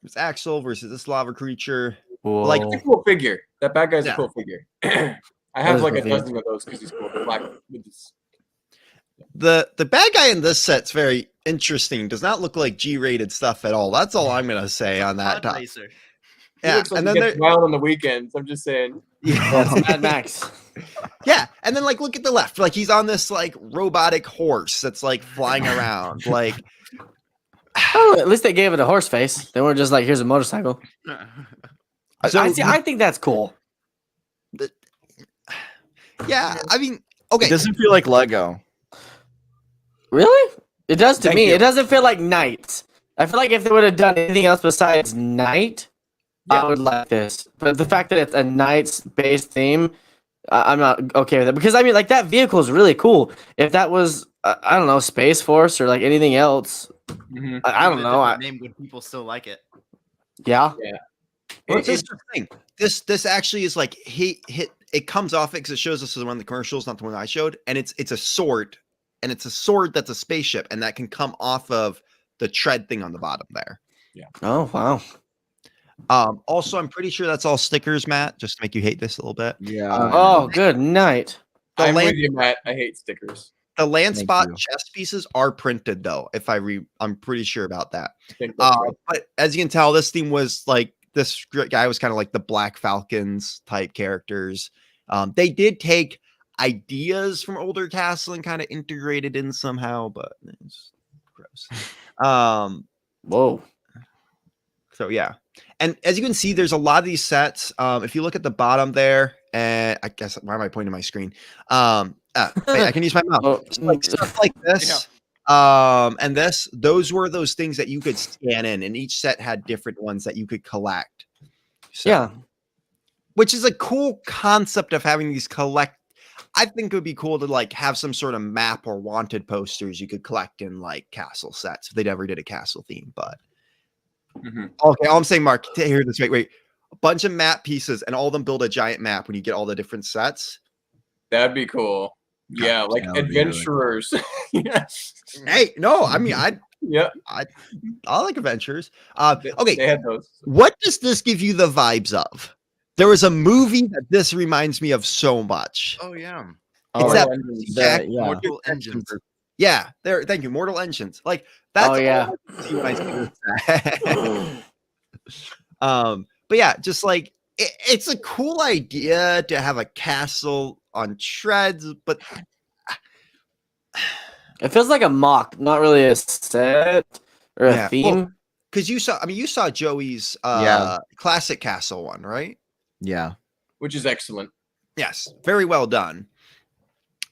It's Axel versus this lava creature. Whoa. Like It's a cool figure. That bad guy's a cool figure. I have like a dozen of those because he's cool. Black with this. The bad guy in this set's very interesting. Does not look like G-rated stuff at all. That's all I'm gonna say on that. Yeah, and then they're wild on the weekends. I'm just saying. Yeah, Mad Max. Yeah, and then like look at the left. Like he's on this like robotic horse that's like flying around. Like, oh, at least they gave it a horse face. They weren't just like, here's a motorcycle. So, I think that's cool. Yeah, I mean, okay. It doesn't feel like Lego. Really? It does to Thank me. you. It doesn't feel like Knight. I feel like if they would have done anything else besides Knight, I would like this. But the fact that it's a Knights-based theme, I'm not okay with it. Because, I mean, like, that vehicle is really cool. If that was I don't know, Space Force or like anything else. Mhm. I don't know. Name, would people still like it? Yeah. Well, this is the thing. This actually is like he hit. It comes off it because it shows us as one of the commercials, not the one I showed, and it's a sword, and it's a sword that's a spaceship, and that can come off of the tread thing on the bottom there. Oh wow. Also, I'm pretty sure that's all stickers, Matt, just to make you hate this a little bit. Yeah. Oh, good night. The I'm land, with you, Matt. I hate stickers. the land Thank spot you. chest pieces are printed though. If I'm pretty sure about that. I think that's right. But as you can tell, this theme was like this guy was kind of like the Black Falcons type characters. They did take ideas from older Castle and kind of integrated in somehow, but it's gross. Whoa. So yeah, and as you can see, there's a lot of these sets. If you look at the bottom there, and I guess why am I pointing to my screen? I can use my mouth. Oh, Like stuff like this. And those were those things that you could scan in, and each set had different ones that you could collect. So, yeah. which is a cool concept of having these collect. I think it would be cool to like have some sort of map or wanted posters you could collect in like castle sets if they ever did a castle theme. But okay, all I'm saying, Mark, hear this. Wait. A bunch of map pieces, and all of them build a giant map when you get all the different sets. That'd be cool. Yeah, like that would be really adventurers. Yes. Hey, no, I mean I like adventures. Okay, They had those. what does this give you the vibes of? There was a movie that this reminds me of so much. Oh yeah. It's Oh, that that- yeah. Mortal Engines. Yeah, there. Thank you, Mortal Engines. Like that's all yeah. I see when I see this. But yeah, just like it's a cool idea to have a castle on treads, but It feels like a mock, not really a set or a Yeah, theme. because you saw Joey's classic castle one, right? Yeah. Which is excellent. Yes, very well done.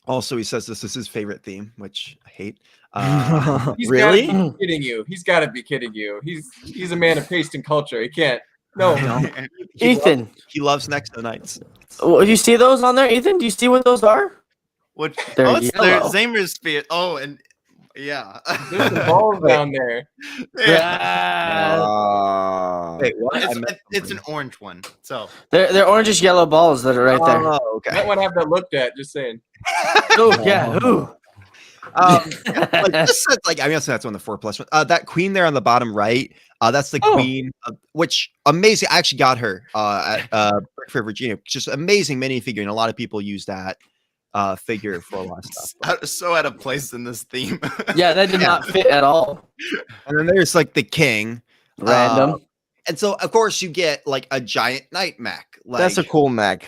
Also, he says this is his favorite theme, which I hate. He's Really? gotta be kidding you. He's got to be kidding you. He's a man of taste and culture. He can't. No. Ethan, He loves Nexo Knights. do you see those on there? Ethan, do you see what those are? What? They're Oh, it's their yellow. Zamer's spear. Oh, and yeah. There's some balls down there. Wait, what? It's an orange one. So They're orangish yellow balls that are right there. Oh, okay. Might want to have that looked at. Just saying. Oh yeah. Ooh. Like this set, like I mean, that's one of the 4+ one. That queen there on the bottom right. That's the queen, which amazing. I actually got her at Brick for Virginia. Just amazing minifigure, and a lot of people use that figure for a lot of stuff. so out of place in this theme. Yeah, that did not fit at all. And then there's like the king, Random. and so of course you get like a giant knight mech. Like, That's a cool mech.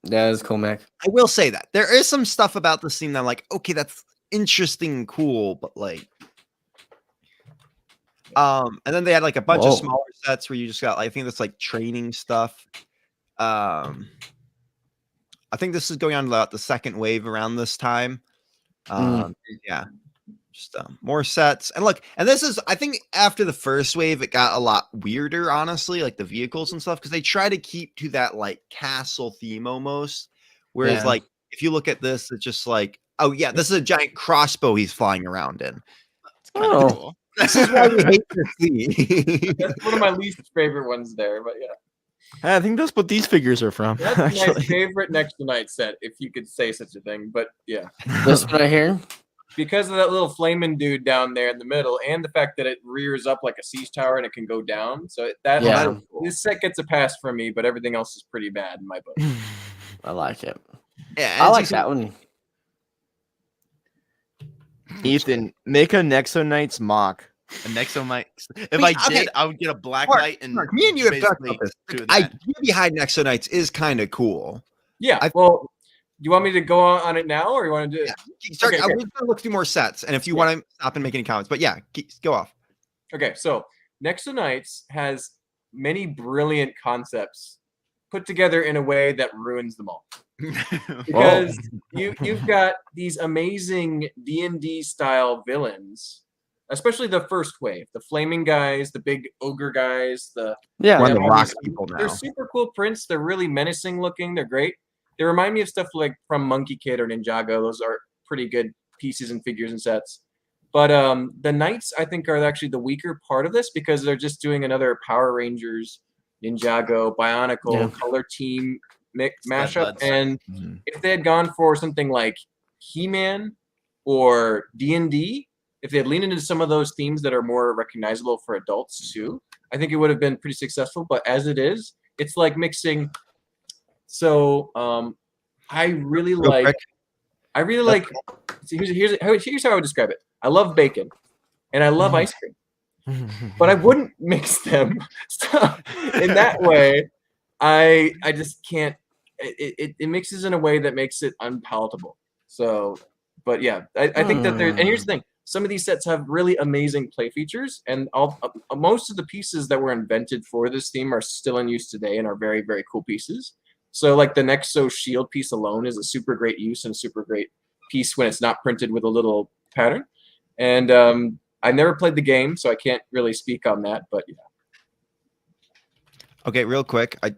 That is cool, Mac. I will say that there is some stuff about the scene that I'm like, okay, that's interesting and cool, but like, and then they had like a bunch of smaller sets where you just got, like, I think that's like training stuff. I think this is going on about the second wave around this time. Yeah, just more sets. And look, and this is, I think after the first wave, it got a lot weirder, honestly, like the vehicles and stuff, because they try to keep to that like castle theme almost. Whereas, Yeah. like, if you look at this, it's just like, oh yeah, this is a giant crossbow he's flying around in. Oh. Cool. This is why we hate this theme. That's one of my least favorite ones there. But yeah, I think that's what these figures are from. that's my Actually. favorite Next to Night set, if you could say such a thing. But yeah, This one right here. because of that little flaming dude down there in the middle, and the fact that it rears up like a siege tower and it can go down. So Yeah. this set gets a pass from me, but everything else is pretty bad in my book. I like it. Yeah, I it's like just- that one. Ethan, make a Nexo Knights mock. A Nexo might. If Wait, I okay. did, I would get a black Mark, light and Mark, me and you have talked about basically this. do The that. idea behind Nexo Knights is kind of cool. Yeah. I- Well, do you want me to go on it now, or you want to do it? Start, Okay, I'm okay. gonna look through more sets, and if you want to stop and make any comments, but yeah, go off. Okay, so Next to Nights has many brilliant concepts put together in a way that ruins them all. Because you've got these amazing D&D style villains, especially the first wave, the flaming guys, the big ogre guys, Yeah. We're on the all rock these- people now. They're super cool prints. They're really menacing looking. They're great. They remind me of stuff like from Monkey Kid or Ninjago. Those are pretty good pieces and figures and sets. But the Knights, I think, are actually the weaker part of this because they're just doing another Power Rangers, Ninjago, Bionicle, Color Team mashup. And if they had gone for something like He-Man or D&D, if they had leaned into some of those themes that are more recognizable for adults too, I think it would have been pretty successful. But as it is, it's like mixing. So I really like. See, here's how I would describe it. I love bacon, and I love ice cream, but I wouldn't mix them. So in that way, I just can't. It mixes in a way that makes it unpalatable. So, but yeah, I think that there. And here's the thing: some of these sets have really amazing play features, and most of the pieces that were invented for this theme are still in use today and are very, very cool pieces. So, like the Nexo shield piece alone is a super great use and a super great piece when it's not printed with a little pattern. And I never played the game, so I can't really speak on that. But yeah. Okay, real quick. I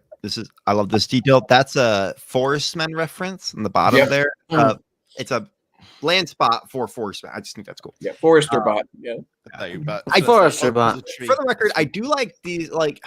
love this detail. That's a Forestman reference on the bottom there. It's a land spot for Forestman. I just think that's cool. Yeah, Forester bot. Yeah. Forester bot. For the record, I do like these like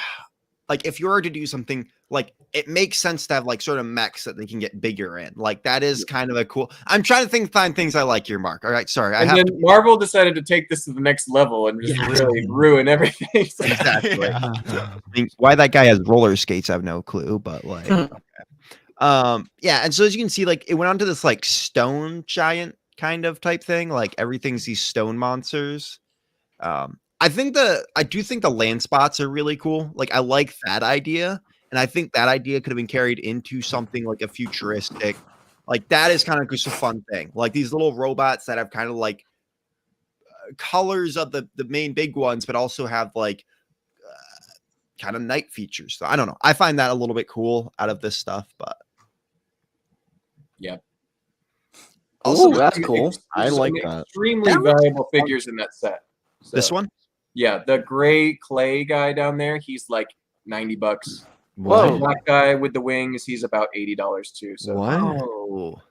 if you were to do something like it makes sense to have like sort of mechs that they can get bigger in. Like that is kind of a cool. I'm trying to find things I like here, Mark. All right, sorry. And then Marvel decided to take this to the next level and just really ruin everything. Exactly. I mean, why that guy has roller skates, I have no clue. But like, yeah. And so as you can see, like it went on to this like stone giant kind of type thing. Like everything's these stone monsters. I do think the land spots are really cool. Like I like that idea. And I think that idea could have been carried into something like a futuristic, like that is kind of just a fun thing. Like these little robots that have kind of like colors of the main big ones, but also have like kind of night features. So I don't know. I find that a little bit cool out of this stuff, but yeah. Also, that's cool. I like that. Extremely valuable figures in that set. So, this one? Yeah, the gray clay guy down there, he's like $90. Whoa. The black guy with the wings, he's about $80 too. So What?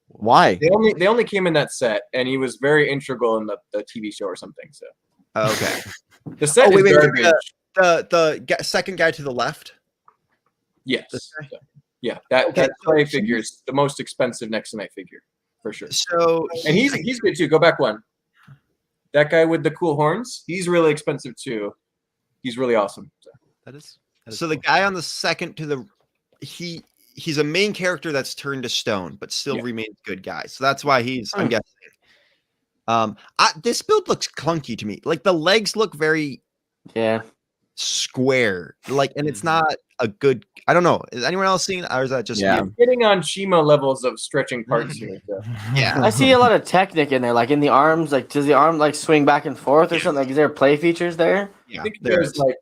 Why? They only came in that set, and he was very integral in the TV show or something. So okay. The set is garbage. The second guy to the left. Yes. So, yeah, that clay figure is the most expensive next to night figure for sure. So and he's good too. Go back one. That guy with the cool horns, he's really expensive too. He's really awesome. So. That is so the guy on the second to the he's a main character that's turned to stone, but still remains good guy. So that's why he's I'm guessing. This build looks clunky to me. Like the legs look very square. Like, and it's not a good. I don't know. Is anyone else seeing it, or is that just I'm getting on Shima levels of stretching parts here. So. Yeah, I see a lot of Technic in there, like in the arms. Like, does the arm like swing back and forth or something? Like, is there play features there? Yeah, I think there's like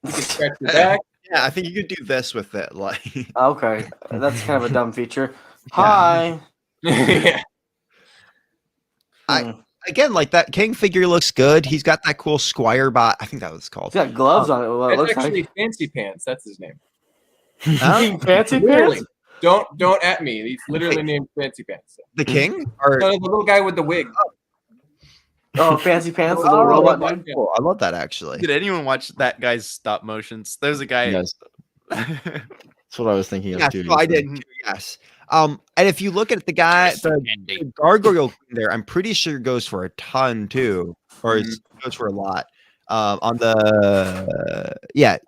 you can stretch your back. Yeah, I think you could do this with it. Like, okay, that's kind of a dumb feature. Hi. Yeah. Again, like that King figure looks good. He's got that cool Squire bot. I think that was called. He's got gloves on it. Well, it looks actually like Fancy Pants. That's his name. Fancy Literally. Pants. Don't at me. He's literally named Fancy Pants. The King, or the little guy with the wig. Oh, Fancy Pants, the little robot. Cool. I love that actually. Did anyone watch that guy's stop motions? There's a guy. Yes. That's what I was thinking of too. So I did too, yes. And if you look at the guy, the gargoyle there, I'm pretty sure goes for a ton too, or it goes for a lot. On the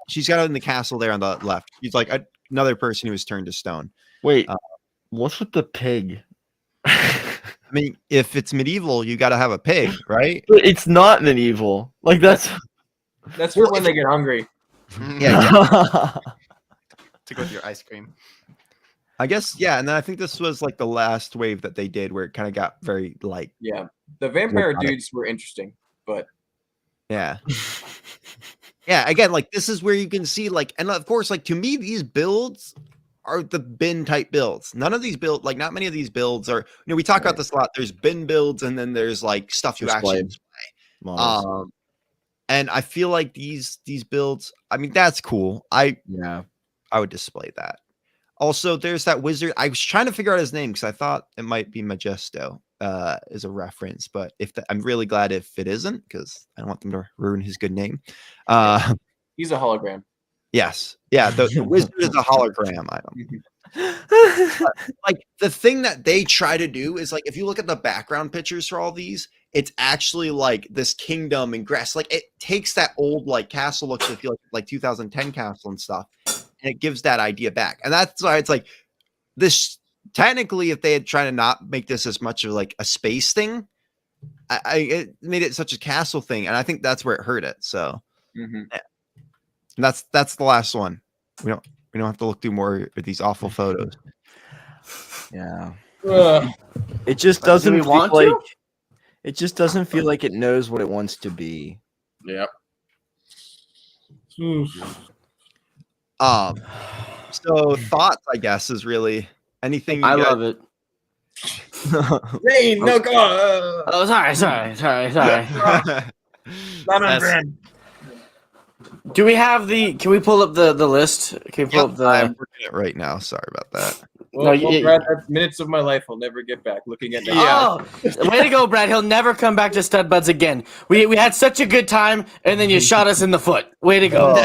she's got it in the castle there on the left. He's like another person who was turned to stone. Wait, what's with the pig? I mean, if it's medieval, you got to have a pig, right? But it's not medieval. Like that's for when they get hungry. Yeah. To go with your ice cream. I guess, yeah. And then I think this was like the last wave that they did where it kind of got very like. Yeah. The vampire dudes were interesting, but. Yeah. Yeah. Again, like this is where you can see like, and of course, like to me, these builds are the bin type builds. None of these builds, like not many of these builds are, we talk about this a lot. There's bin builds and then there's like stuff you actually display. And I feel like these builds, I mean, that's cool. I would display that. Also, there's that wizard. I was trying to figure out his name because I thought it might be Majesto as a reference, but I'm really glad if it isn't because I don't want them to ruin his good name. He's a hologram. Yes, yeah, the wizard is a hologram item. Like the thing that they try to do is like if you look at the background pictures for all these, it's actually like this kingdom and grass. Like it takes that old like castle look to feel like 2010 castle and stuff, and it gives that idea back. And that's why it's like this. Technically, if they had tried to not make this as much of like a space thing, it made it such a castle thing, and I think that's where it hurt it. So yeah. And that's the last one. We don't have to look through more of these awful photos. Yeah. It just doesn't feel like it just doesn't feel like it knows what it wants to be. Yep. So thoughts, I guess, is really anything. I love it. Rain, no go. Oh, sorry. Do we have can we pull up the list? Can we pull up I'm working it right now. Sorry about that. Well, Brad, that's minutes of my life I'll never get back looking at that. Oh, way to go, Brad. He'll never come back to Stud Buds again. We had such a good time, and then you shot us in the foot. Way to go.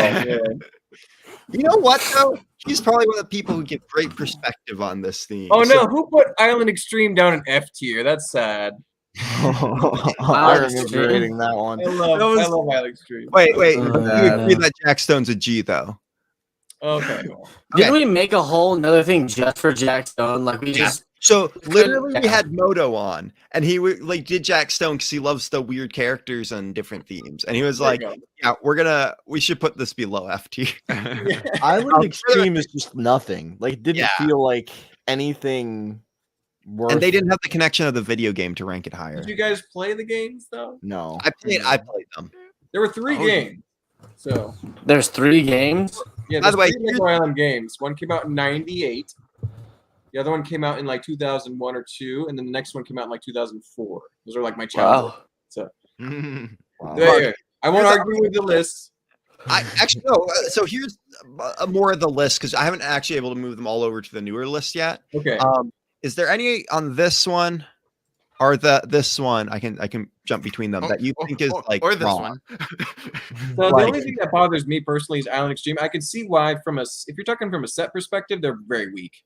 You know what, though? He's probably one of the people who get great perspective on this theme. Oh, no. Who put Island Extreme down in F tier? That's sad. I remember reading that one. I love Island Extreme. Wait. You agree that Jack Stone's a G, though? Okay. Didn't we make a whole another thing just for Jack Stone? Like we just so literally we had Moto on, and he like did Jack Stone because he loves the weird characters and different themes, and he was like, "Yeah, we should put this below F tier." Island Extreme is just nothing. Like it didn't feel like anything. And they didn't have the connection of the video game to rank it higher. Did you guys play the games though? No, I played them. There were 3 games. So there's 3 games. Yeah, by the way, 3 Lego Island games. One came out in '98. The other one came out in like 2001 or 2, and then the next one came out in like 2004. Those are like my childhood. Wow. So I won't argue with the list. I actually no. So here's more of the list because I haven't actually able to move them all over to the newer list yet. Okay. Is there any on this one or this one? I can jump between them that you think is like or this wrong. one. So the only thing that bothers me personally is Island Extreme. I can see why if you're talking from a set perspective, they're very weak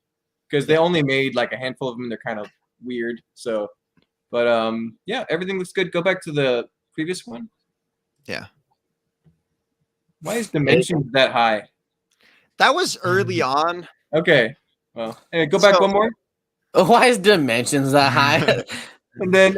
because they only made like a handful of them. They're kind of weird. So, but yeah, everything looks good. Go back to the previous one. Yeah. Why is Dimensions that high? That was early on. Okay. Well, anyway, go back one more. Why is Dimensions that high? And then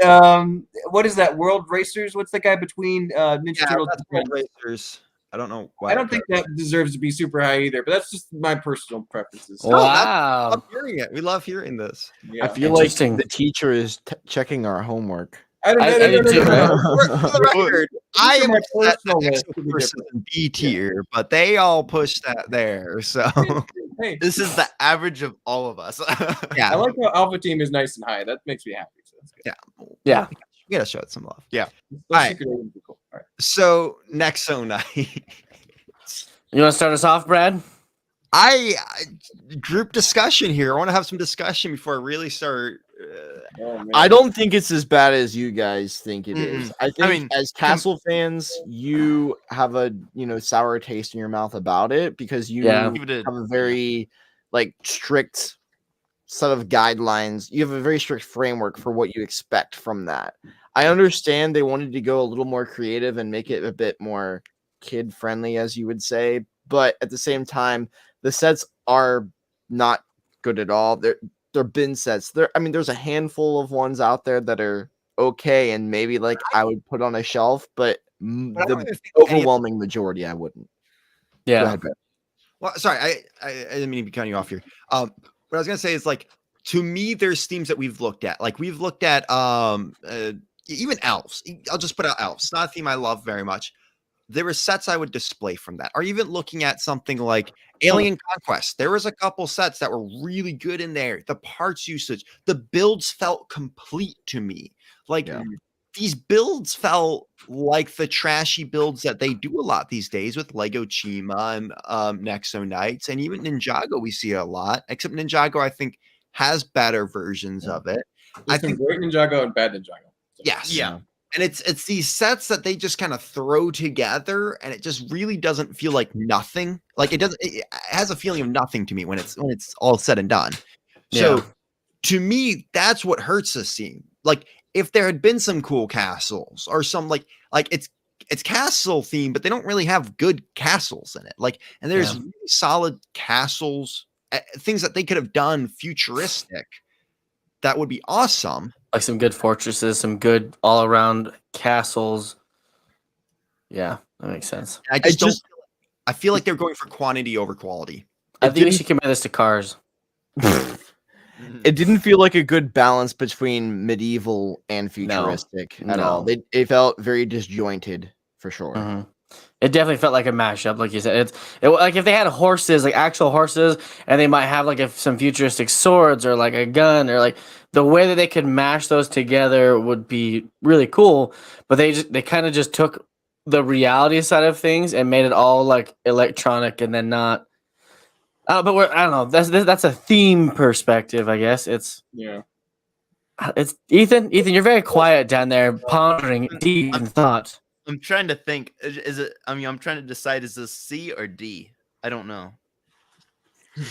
what is that? World Racers? What's the guy between Ninja Turtles and World Racers? I don't know why. I don't think that deserves to be super high either, but that's just my personal preferences. No, Wow. I love hearing it. We love hearing this. Yeah. I feel like the teacher is checking our homework. I don't know. For the record, I am my upset personal that list Exo to be Force is in B tier, but they all push that there. So Hey, This is the average of all of us. yeah, I like how Alpha Team is nice and high. That makes me happy. So that's good. Yeah. we gotta show it some love. Those Alright. secret agents are cool. All right. So next zone night, You want to start us off, Brad? group discussion here. I want to have some discussion before I really start. Oh, man. I don't think it's as bad as you guys think it is. I think as Castle fans, you have a sour taste in your mouth about it because you have a very strict set of guidelines. You have a very strict framework for what you expect from that. I understand they wanted to go a little more creative and make it a bit more kid friendly, as you would say, but at the same time, the sets are not good at all. They're bin sets. There's a handful of ones out there that are okay, and maybe I would put on a shelf, but the overwhelming majority I wouldn't. Yeah. Go ahead, Brad. Well, sorry, I didn't mean to be cutting you off here. What I was gonna say is to me, there's themes that we've looked at. We've looked at even elves. I'll just put out elves. It's not a theme I love very much. There were sets I would display from that, or even looking at something like Alien Conquest. There was a couple sets that were really good in there. The parts usage, the builds felt complete to me. these builds felt like the trashy builds that they do a lot these days with Lego Chima and Nexo Knights, and even Ninjago we see a lot, except Ninjago I think has better versions of it. There's some great Ninjago and bad Ninjago. So. Yes. Yeah. And it's these sets that they just kind of throw together, and it just really doesn't feel like nothing. Like it has a feeling of nothing to me when it's all said and done. So to me, that's what hurts this scene. Like if there had been some cool castles or some like it's castle themed, but they don't really have good castles in it. Like, and there's really solid castles, things that they could have done futuristic. That would be awesome. Like some good fortresses, some good all around castles. Yeah, that makes sense. I feel like they're going for quantity over quality. I think we should compare this to Cars. It didn't feel like a good balance between medieval and futuristic at all. It felt very disjointed for sure. Mm-hmm. It definitely felt like a mashup, like you said. It like if they had horses, like actual horses, and they might have like some futuristic swords or like a gun, or like the way that they could mash those together would be really cool. But they kind of just took the reality side of things and made it all like electronic, and then not. But I don't know. That's a theme perspective, I guess. It's Ethan. Ethan, you're very quiet down there, pondering deep in thought. I'm trying to think. Is it? I mean, I'm trying to decide. Is this C or D? I don't know. I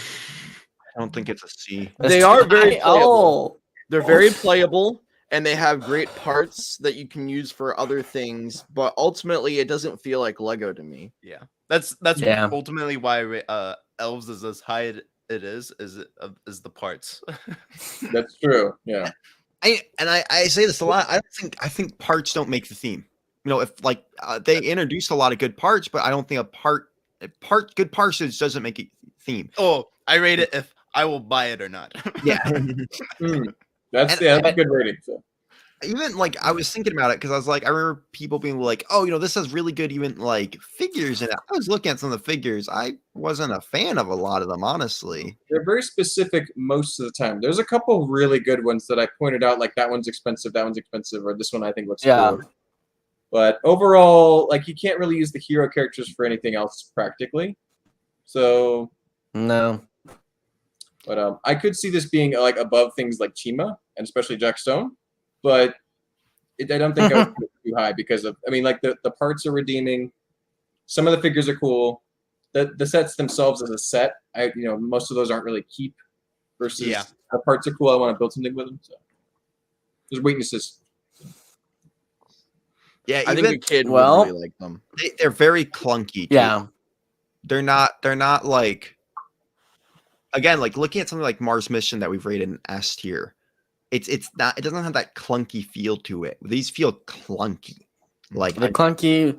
don't think it's a C. They are very playable. They're very playable, and they have great parts that you can use for other things. But ultimately, it doesn't feel like Lego to me. Yeah, that's ultimately why Elves is as high it is the parts. That's true. Yeah. I say this a lot. I think parts don't make the theme. You know, if like they introduced a lot of good parts, but I don't think good parsage doesn't make a theme. Oh, I rate it if I will buy it or not. Yeah. That's a good rating. So. Even like I was thinking about it because I was like, I remember people being like, "Oh, you know, this has really good even like figures in it." I was looking at some of the figures. I wasn't a fan of a lot of them, honestly. They're very specific most of the time. There's a couple really good ones that I pointed out, like that one's expensive, or this one I think looks cool. But overall, like you can't really use the hero characters for anything else practically. So no. But I could see this being like above things like Chima and especially Jack Stone. But I don't think I would put it too high because of, I mean, like the parts are redeeming. Some of the figures are cool. The sets themselves as a set, most of those aren't really keep versus the parts are cool. I want to build something with them. So there's weaknesses. Yeah, I think a kid would really like them. They're very clunky. Too. Yeah. They're not like, again, like looking at something like Mars Mission that we've rated an S tier. It doesn't have that clunky feel to it. These feel clunky. Like they're clunky,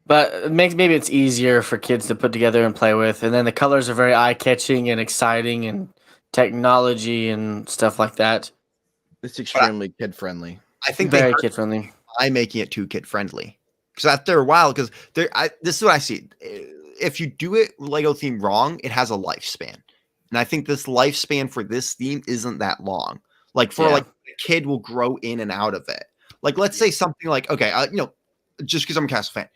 but maybe it's easier for kids to put together and play with. And then the colors are very eye-catching and exciting, and technology and stuff like that. It's extremely kid-friendly. I think very kid-friendly. I'm making it too kid-friendly. Because after a while, this is what I see. If you do it Lego theme wrong, it has a lifespan. And I think this lifespan for this theme isn't that long. Like like a kid will grow in and out of it. Like let's say something like, okay, just because I'm a Castle fan,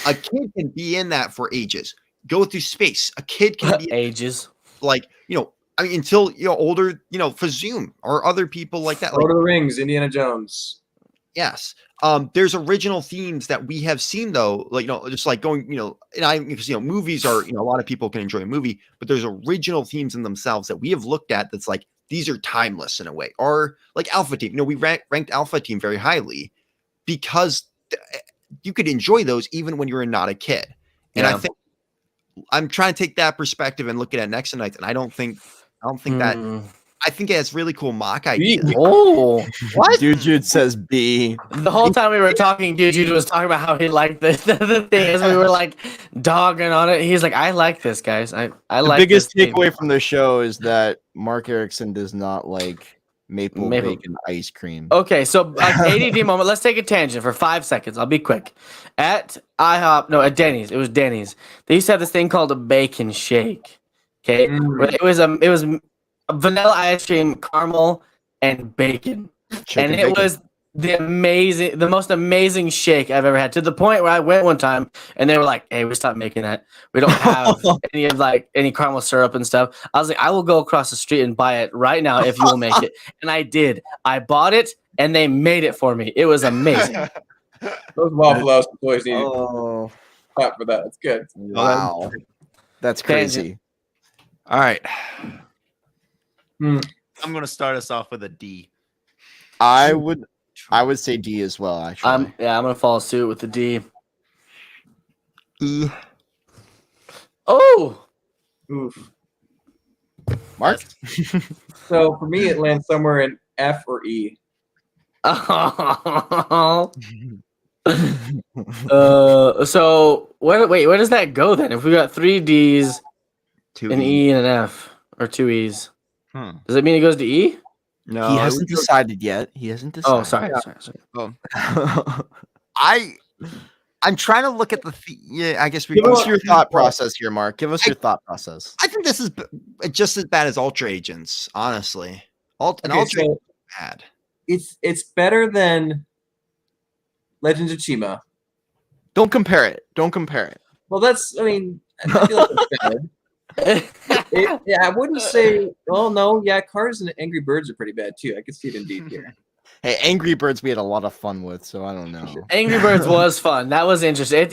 a kid can be in that for ages. Go through space. A kid can be ages. Like, I mean, until older, for Zoom or other people like that. Lord of the Rings, Indiana Jones. Yes. There's original themes that we have seen though, like, just like going, because movies are, a lot of people can enjoy a movie, but there's original themes in themselves that we have looked at that's like, these are timeless in a way. Or like Alpha Team. We ranked Alpha Team very highly because you could enjoy those even when you're not a kid. And I think I'm trying to take that perspective and look at Nexo Knights, and I don't think that. I think it has really cool mock ideas. Oh, what? Dude says B. The whole time we were talking, Dude was talking about how he liked the thing as we were like dogging on it. He's like, I like this, guys. I like the biggest this takeaway from the show is that Mark Erikson does not like maple bacon ice cream. Okay, so ADD moment. Let's take a tangent for 5 seconds. I'll be quick. At Denny's. It was Denny's. They used to have this thing called a bacon shake. Okay, it was vanilla ice cream, caramel, and bacon. And it was the most amazing shake I've ever had, to the point where I went one time and they were like, "Hey, we stopped making that. We don't have any caramel syrup and stuff." I was like, "I will go across the street and buy it right now if you will make it." And I did. I bought it and they made it for me. It was amazing. Those Waffle House employees need to Oh, clap for that. That's good. wow. That's crazy. All right. I'm gonna start us off with a D. I would say D as well, actually. I'm gonna follow suit with the D. E. Oh, Oof. Mark? So for me, it lands somewhere in F or E. so where does that go then? If we got 3 D's, an E and an F, or 2 E's, does it mean it goes to E? No, He hasn't decided yet. Oh, sorry. I'm trying to look at the yeah. I guess we. Give us your thought process here, Mark. Give us your thought process. I think this is just as bad as Ultra Agents, honestly. Ultra So Agents is bad. it's better than Legends of Chima. Don't compare it. Don't compare it. Well, I feel like it's bad. I wouldn't say. Well, no, yeah, Cars and Angry Birds are pretty bad too. I could see it in D tier. Hey, Angry Birds we had a lot of fun with, so I don't know. Angry Birds was fun. That was interesting. I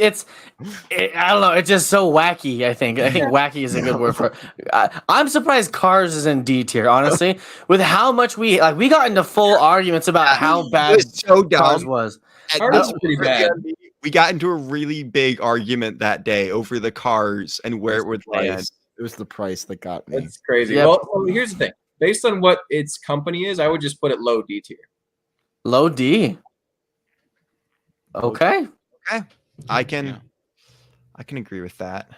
don't know. It's just so wacky. I think wacky is a good word for it. I'm surprised Cars is in D tier. Honestly, with how much we got into full arguments about how bad It was so Cars dumb. was. Cars is pretty bad. We got into a really big argument that day over the cars and where it would land. It was the price that got me. That's crazy. Yep. Well, here's the thing. Based on what its company is, I would just put it low D tier. Low D. Okay. I can agree with that.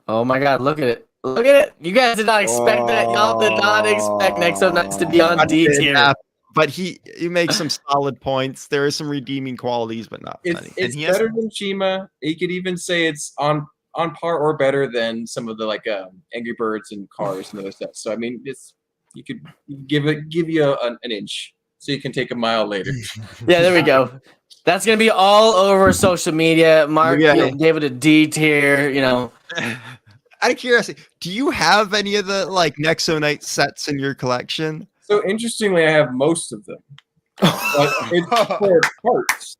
Oh my God! Look at it. Look at it. You guys did not expect that. Y'all did not expect Nexo Knights to be on D tier. Yeah, but he makes some solid points. There are some redeeming qualities, but not funny. It's better than Chima. You could even say it's on par or better than some of the Angry Birds and Cars and other stuff. So I mean, you could give you an inch, so you can take a mile later. Yeah, there we go. That's gonna be all over social media. Mark gave it a D tier. Out of curiosity, do you have any of the Nexo Knight sets in your collection? So interestingly, I have most of them. But it's for parts.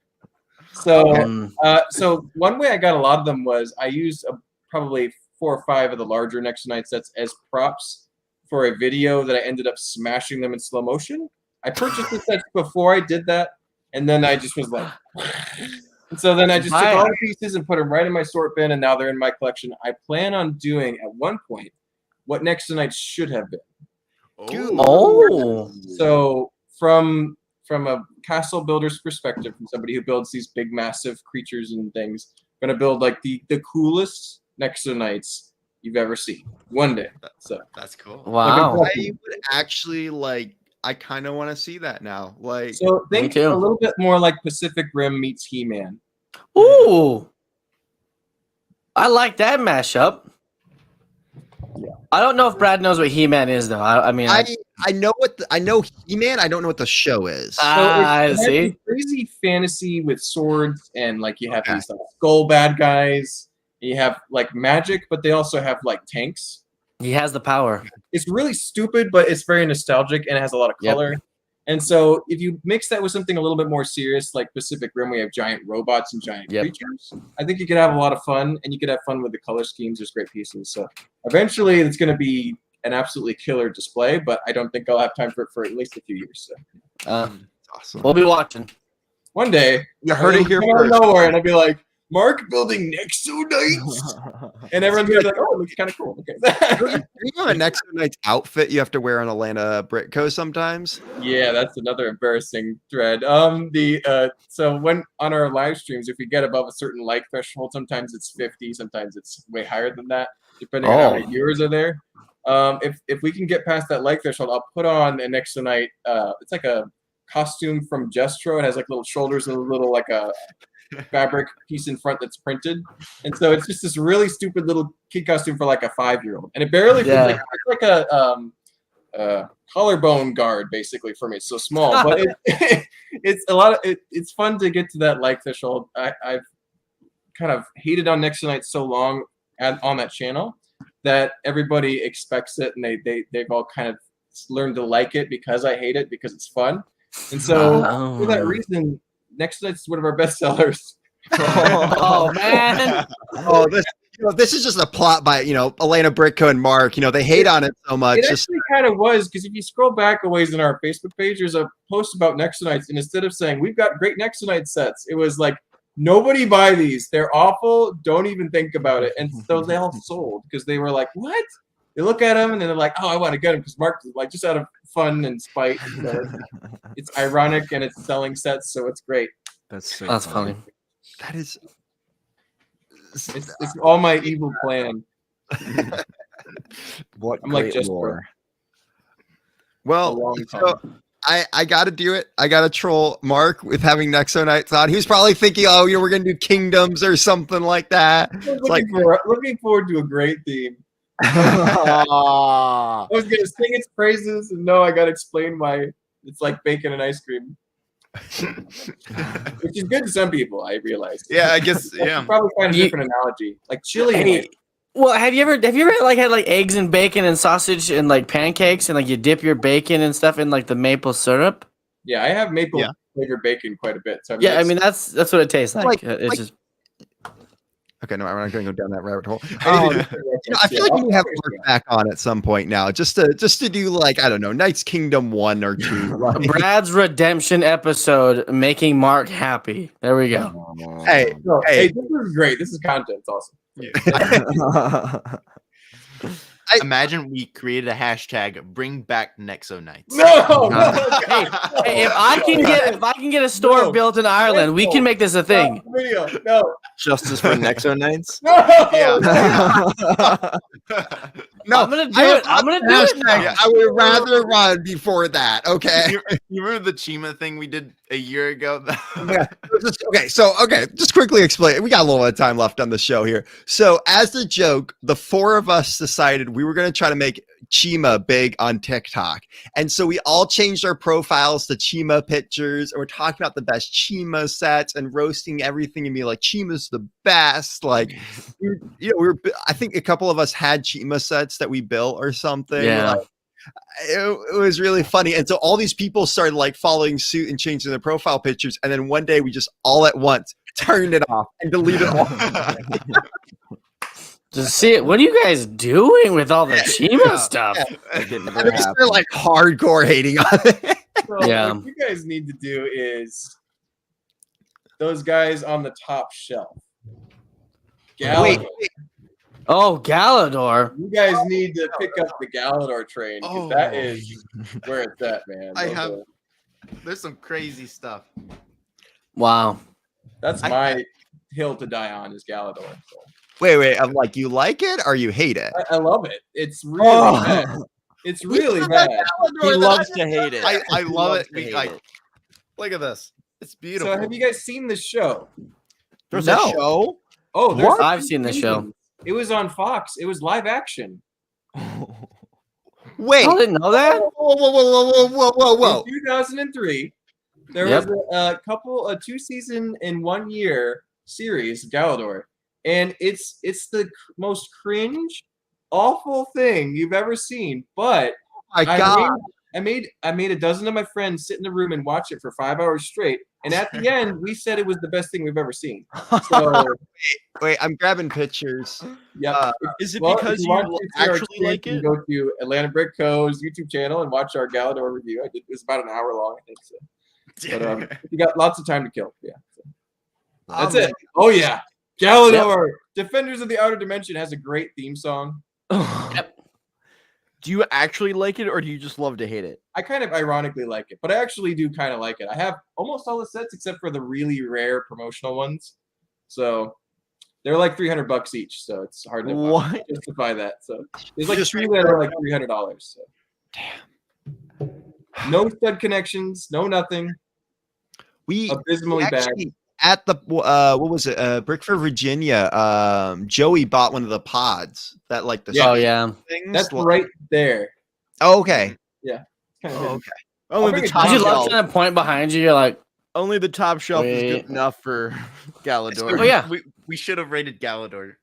So, so one way I got a lot of them was I used probably 4 or 5 of the larger Nexo Knight sets as props for a video that I ended up smashing them in slow motion. I purchased the sets before I did that, and then I just was like, and so then I just took all the pieces and put them right in my sort bin, and now they're in my collection. I plan on doing at one point what Nexo Knights should have been. Oh. So from a castle builder's perspective, from somebody who builds these big, massive creatures and things, I'm gonna build the coolest Nexo Knights you've ever seen one day. So that's cool. Wow. I would actually I kind of want to see that now. So think a little bit more like Pacific Rim meets He-Man. Ooh. I like that mashup. Yeah. I don't know if Brad knows what He-Man is though. I know He-Man. I don't know what the show is. I see. Crazy fantasy with swords and you have these skull bad guys. You have magic, but they also have tanks. He has the power. It's really stupid, but it's very nostalgic and it has a lot of color. Yep. And so if you mix that with something a little bit more serious, like Pacific Rim, we have giant robots and giant creatures. I think you could have a lot of fun, and you could have fun with the color schemes. There's great pieces. So eventually it's going to be an absolutely killer display, but I don't think I'll have time for it for at least a few years. So awesome. We'll be watching. One day. You heard it here first. Nowhere, and I'll be like, Mark building Nexo Knights, and everyone's gonna be like, "Oh, it looks kind of cool." Okay. You have a Nexo Knights outfit you have to wear on Atlanta BrickCo sometimes. Yeah, that's another embarrassing thread. So when on our live streams, if we get above a certain like threshold, sometimes it's 50, sometimes it's way higher than that, depending on how many viewers are there. If we can get past that like threshold, I'll put on a Nexo Knight. It's like a costume from Jestro. It has little shoulders and a little a fabric piece in front that's printed, and so it's just this really stupid little kid costume for a 5-year-old, and it barely fits. It's like collarbone guard basically for me. It's so small, but it's a lot of it's fun to get to that like threshold. I've kind of hated on Nexonite so long on that channel that everybody expects it, and they've all kind of learned to like it because I hate it because it's fun. And so for that reason, Nexonite's one of our best sellers. Oh man! Oh, this is just a plot by Elena Britko and Mark. They hate on it so much. It actually kind of was, because if you scroll back a ways in our Facebook page, there's a post about Nexonites, and instead of saying we've got great Nexonite sets, it was like, nobody buy these. They're awful. Don't even think about it. And so they all sold because they were like, what? They look at them and they're like, oh, I want to get them because Mark is like just out of fun and spite. So it's ironic and it's selling sets, so it's great. That's funny. That is. It's all my evil plan. What I'm like great just lore. Well, I got to do it. I got to troll Mark with having Nexonites on. He was probably thinking, oh, we're going to do Kingdoms or something like that. Looking forward to a great theme. I was going to sing its praises, and no, I got to explain why it's like bacon and ice cream. Which is good to some people, I realize. Yeah, I guess. Yeah, probably find a different analogy, like chili. Hey, well, have you ever had like eggs and bacon and sausage and like pancakes and like you dip your bacon and stuff in like the maple syrup? Yeah, I have maple flavored bacon quite a bit. So I mean that's what it tastes like. It's just. Okay, no, I'm not going to go down that rabbit hole. I feel like we have to work back on at some point now, just to do like, I don't know, Knights Kingdom 1 or 2. Right? Brad's redemption episode, making Mark happy. There we go. Hey, this is great. This is content. It's awesome. Yeah. Imagine we created a hashtag bring back Nexonites. No. Hey, if I can get a store built in Ireland, we can make this a thing. No. Justice for Nexonites. No. Yeah. No, I'm gonna do it. I would rather run before that. Okay. You remember the Chima thing we did a year ago? Okay. Just quickly explain. We got a little bit of time left on the show here. So, as a joke, the four of us decided we were going to try to make Chima big on TikTok, and so we all changed our profiles to Chima pictures, and we're talking about the best Chima sets and roasting everything and being like, Chima's the best. Like, I think a couple of us had Chima sets that we built or something. Yeah. Like, it was really funny, and so all these people started like following suit and changing their profile pictures, and then one day we just all at once turned it off and deleted all. Just see it. What are you guys doing with all the Chima stuff? They're just like hardcore hating on it. So what you guys need to do is those guys on the top shelf. Galador. Oh, Galador. You guys need to pick up the Galador train, because that is where it's at, man. There's some crazy stuff. Wow. That's my hill to die on, is Galador. So. Wait. I'm like, you like it or you hate it? I love it. It's really bad. It's really bad. He loves to hate it. I love it. Like, look at this. It's beautiful. So have you guys seen the show? There's a show? Oh, I've seen the show. It was on Fox. It was live action. Wait. I didn't know that. Whoa. In 2003, there was a 2-season in 1 year series, Galador. And it's the most cringe, awful thing you've ever seen. But my God. I made a dozen of my friends sit in the room and watch it for 5 hours straight. And at the end, we said it was the best thing we've ever seen. So, wait, I'm grabbing pictures. Yeah. Is it because you actually like it? Go to Atlanta Brick Co.'s YouTube channel and watch our Galador review. It was about an hour long, I think. So. But you got lots of time to kill. Yeah. So. That's it. Oh yeah. Galador, Defenders of the Outer Dimension has a great theme song. Yep. Do you actually like it, or do you just love to hate it? I kind of ironically like it, but I actually do kind of like it. I have almost all the sets except for the really rare promotional ones. So they're like $300 each, so it's hard to justify that. So there's like three that are like $300. So. Damn. No stud connections, no nothing. We abysmally bad. At the what was it? Brickford, Virginia. Joey bought one of the pods that like the things. That's right there. Oh, okay. Yeah. Kind of Oh, hidden. okay. Only bring the it top Did you shelf. look at a point behind you? You're like, Only the top shelf is Wait. good enough for Galador. Oh, yeah. We should have rated Galador.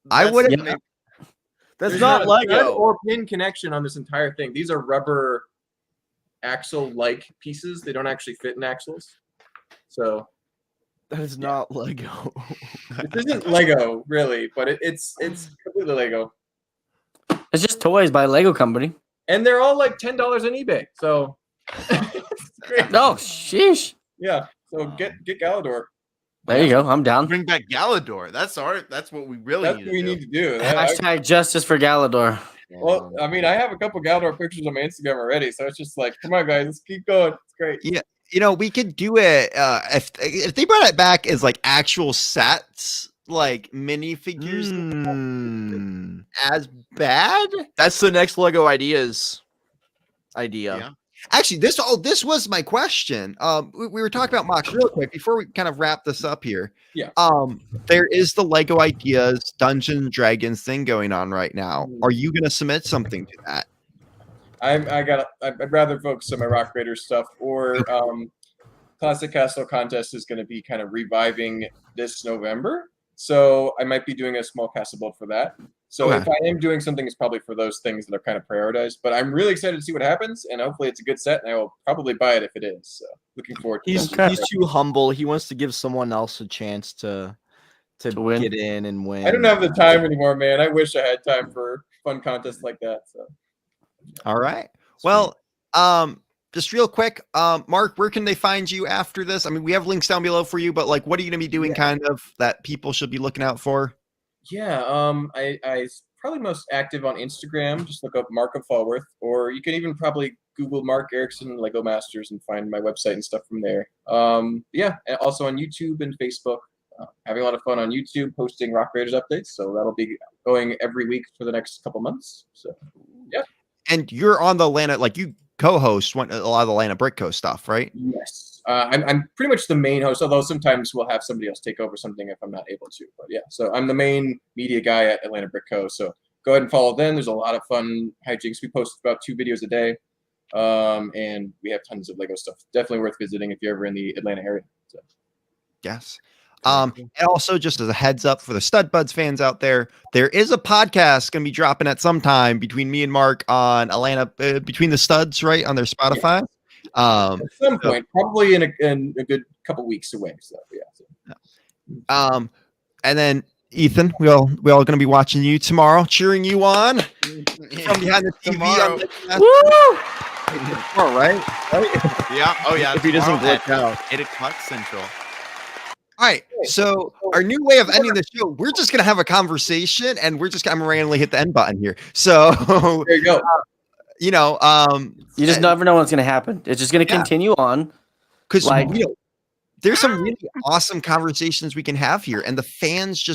I That's- would've- Yeah. That's There's not a Lego. thread or pin connection on this entire thing. These are rubber axle-like pieces. They don't actually fit in axles. So That is not Lego. this isn't Lego, really, but it's completely Lego. it's just toys by Lego Company. And they're all like $10 on eBay. So it's great. No, sheesh. Yeah. So get Galador. There you go. I'm down. Bring back Galador. That's what we really That's need what to we do. need to do. I- Hashtag justice for Galador. well, I mean, I have a couple Galador pictures on my Instagram already, so it's just like, come on, guys, let's keep going. It's great. You know, we could do it if they brought it back as like actual sets, like minifigures, as bad. That's the next Lego ideas idea. Yeah. Actually, this was my question. We were talking about Mock real quick before we kind of wrap this up here. Yeah. There is the Lego Ideas Dungeons and Dragons thing going on right now. Are you going to submit something to that? I'd rather focus on my Rock Raiders stuff, or Classic Castle contest is going to be kind of reviving this November, so I might be doing a small castle build for that. So Okay. if I am doing something, it's probably for those things that are kind of prioritized. But I'm really excited to see what happens, and hopefully it's a good set, and I will probably buy it if it is. So looking forward to He's that. he's too humble. He wants to give someone else a chance to win. get in and win. I don't have the time anymore, man. I wish I had time for fun contests like that. So All right. Well, just real quick, Mark, where can they find you after this? I mean, we have links down below for you, but like, what are you going to be doing kind of that people should be looking out for? yeah, I probably most active on Instagram. Just look up Mark of Falworth, or you can even probably Google Mark Erikson Lego Masters and find my website and stuff from there. Yeah, and also on YouTube and Facebook. Having a lot of fun on YouTube, posting Rock Raiders updates. So that'll be going every week for the next couple months. So And you're on the Atlanta, like you co-host a lot of the Atlanta Brickco stuff, right? yes, I'm pretty much the main host. Although sometimes we'll have somebody else take over something if I'm not able to. But yeah, so I'm the main media guy at Atlanta Brickco. So go ahead and follow them. There's a lot of fun hijinks. We post about 2 videos a day, and we have tons of Lego stuff. Definitely worth visiting if you're ever in the Atlanta area. So. Yes. And also, just as a heads up for the Stud Buds fans out there, there is a podcast going to be dropping at some time between me and Mark on Atlanta, Between the Studs, right, on their Spotify. At some point, probably in a good couple weeks away. So yeah. So. And then Ethan, we all going to be watching you tomorrow, cheering you on from behind the TV. Woo! All right. Yeah. Oh yeah. If he doesn't tomorrow glitch out. 8 o'clock Central. All right. So our new way of ending the show, we're just going to have a conversation, and we're just going to randomly hit the end button here. So, There you go. you know, You just never know what's going to happen. It's just going to continue on. because Like- there's some really awesome conversations we can have here, and the fans just